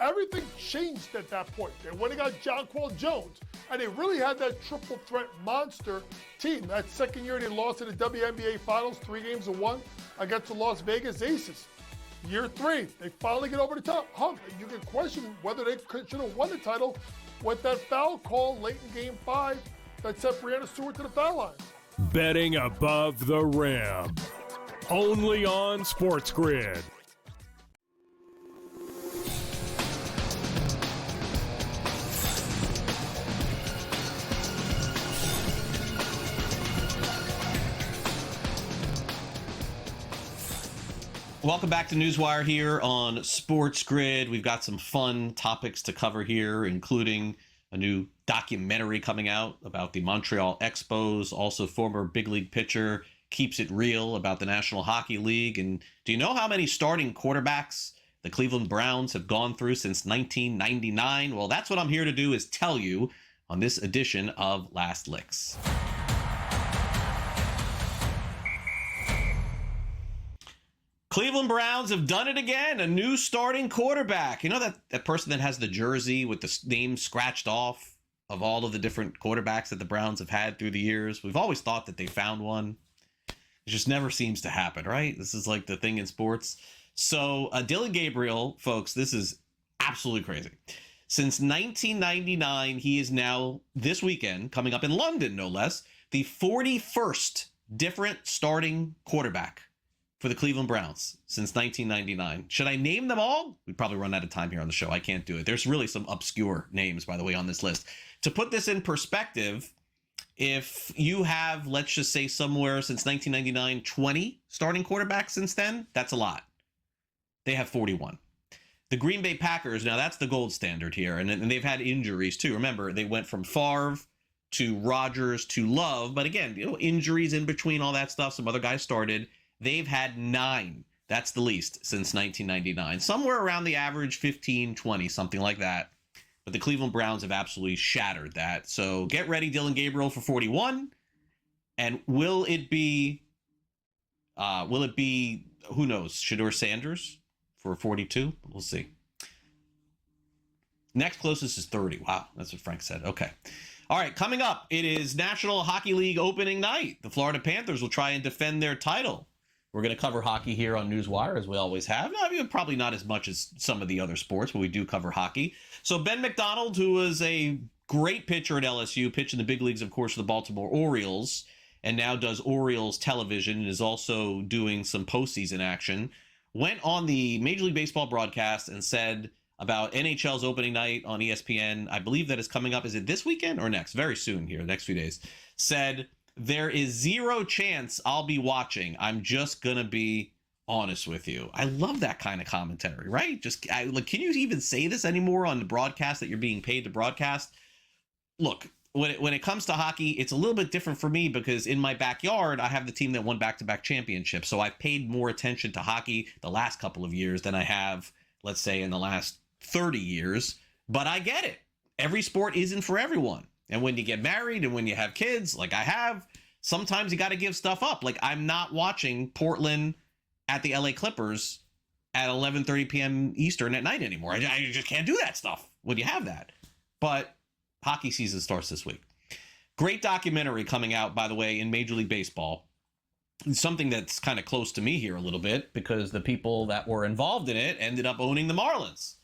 Everything changed at that point. They went and got Jonquel Jones, and they really had that triple threat monster team. That second year they lost in the WNBA Finals, 3-1 against the Las Vegas Aces. Year 3, they finally get over the top hump. You can question whether they should have won the title with that foul call late in Game 5 that sent Breanna Stewart to the foul line. Betting above the rim. Only on SportsGrid. Welcome back to NewsWire here on SportsGrid. We've got some fun topics to cover here, including a new documentary coming out about the Montreal Expos, also former big league pitcher Keeps It Real about the National Hockey League. And do you know how many starting quarterbacks the Cleveland Browns have gone through since 1999? Well, that's what I'm here to do, is tell you on this edition of Last Licks. Cleveland Browns have done it again. A new starting quarterback. You know that person that has the jersey with the name scratched off of all of the different quarterbacks that the Browns have had through the years? We've always thought that they found one. It just never seems to happen, right? This is like the thing in sports. So Dylan Gabriel, folks, this is absolutely crazy. Since 1999, he is now, this weekend, coming up in London, no less, the 41st different starting quarterback for the Cleveland Browns since 1999. Should I name them all? We'd probably run out of time here on the show. I can't do it. There's really some obscure names, by the way, on this list. To put this in perspective, if you have, let's just say somewhere since 1999, 20 starting quarterbacks since then, that's a lot. They have 41. The Green Bay Packers, now that's the gold standard here, and they've had injuries too. Remember, they went from Favre to Rodgers to Love, but again, injuries in between, all that stuff. Some other guys started. They've had 9. That's the least since 1999. Somewhere around the average 15, 20, something like that. But the Cleveland Browns have absolutely shattered that. So get ready, Dylan Gabriel, for 41. And will it be, who knows, Shedeur Sanders for 42? We'll see. Next closest is 30. Wow, that's what Frank said. Okay. All right, coming up, it is National Hockey League opening night. The Florida Panthers will try and defend their title. We're going to cover hockey here on NewsWire, as we always have. I mean, probably not as much as some of the other sports, but we do cover hockey. So Ben McDonald, who was a great pitcher at LSU, pitched in the big leagues, of course, for the Baltimore Orioles, and now does Orioles television and is also doing some postseason action, went on the Major League Baseball broadcast and said about NHL's opening night on ESPN, I believe that is coming up. Is it this weekend or next? Very soon here, the next few days. Said, there is zero chance I'll be watching. I'm just going to be honest with you. I love that kind of commentary, right? Can you even say this anymore on the broadcast that you're being paid to broadcast? Look, when it comes to hockey, it's a little bit different for me because in my backyard, I have the team that won back-to-back championships. So I've paid more attention to hockey the last couple of years than I have, let's say, in the last 30 years. But I get it. Every sport isn't for everyone. And when you get married and when you have kids, like I have, sometimes you got to give stuff up. Like I'm not watching Portland at the LA Clippers at 11:30 p.m. Eastern at night anymore. I just can't do that stuff when you have that. But hockey season starts this week. Great documentary coming out, by the way, in Major League Baseball. It's something that's kind of close to me here a little bit because the people that were involved in it ended up owning the Marlins.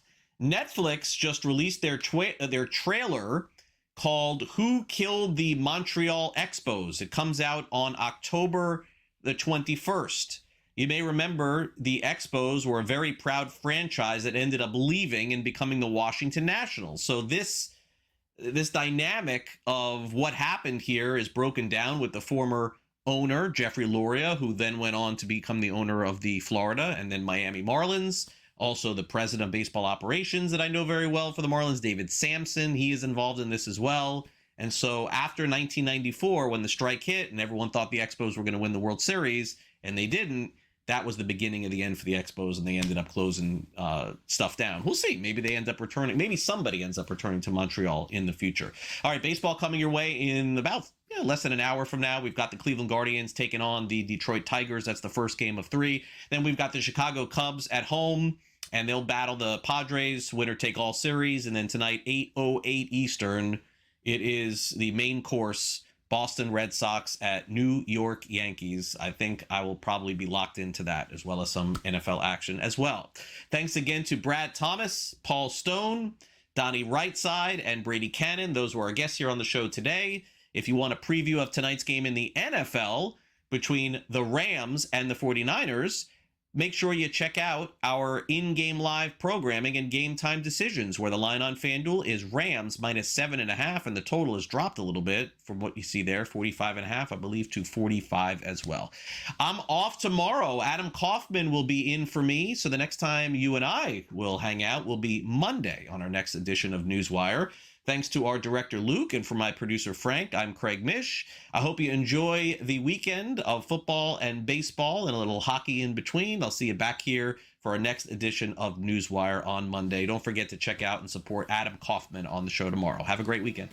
Netflix just released their trailer called Who Killed the Montreal Expos. It comes out on October the 21st. You may remember the Expos were a very proud franchise that ended up leaving and becoming the Washington Nationals. So this dynamic of what happened here is broken down with the former owner, Jeffrey Loria, who then went on to become the owner of the Florida and then Miami Marlins. Also, the president of baseball operations that I know very well for the Marlins, David Sampson, he is involved in this as well. And so after 1994, when the strike hit and everyone thought the Expos were going to win the World Series, and they didn't, that was the beginning of the end for the Expos, and they ended up closing stuff down. We'll see. Maybe they end up returning. Maybe somebody ends up returning to Montreal in the future. All right, baseball coming your way in about less than an hour from now. We've got the Cleveland Guardians taking on the Detroit Tigers. That's the first game of 3. Then we've got the Chicago Cubs at home, and they'll battle the Padres, winner-take-all series. And then tonight, 8:08 Eastern, it is the main course, Boston Red Sox at New York Yankees. I think I will probably be locked into that, as well as some NFL action as well. Thanks again to Brad Thomas, Paul Stone, Donnie Rightside, and Brady Cannon. Those were our guests here on the show today. If you want a preview of tonight's game in the NFL between the Rams and the 49ers, make sure you check out our in-game live programming and Game Time Decisions, where the line on FanDuel is Rams -7.5, and the total has dropped a little bit from what you see there, 45.5, I believe, to 45 as well. I'm off tomorrow. Adam Kaufman will be in for me, so the next time you and I will hang out will be Monday on our next edition of NewsWire. Thanks to our director, Luke, and for my producer, Frank, I'm Craig Mish. I hope you enjoy the weekend of football and baseball and a little hockey in between. I'll see you back here for our next edition of NewsWire on Monday. Don't forget to check out and support Adam Kaufman on the show tomorrow. Have a great weekend.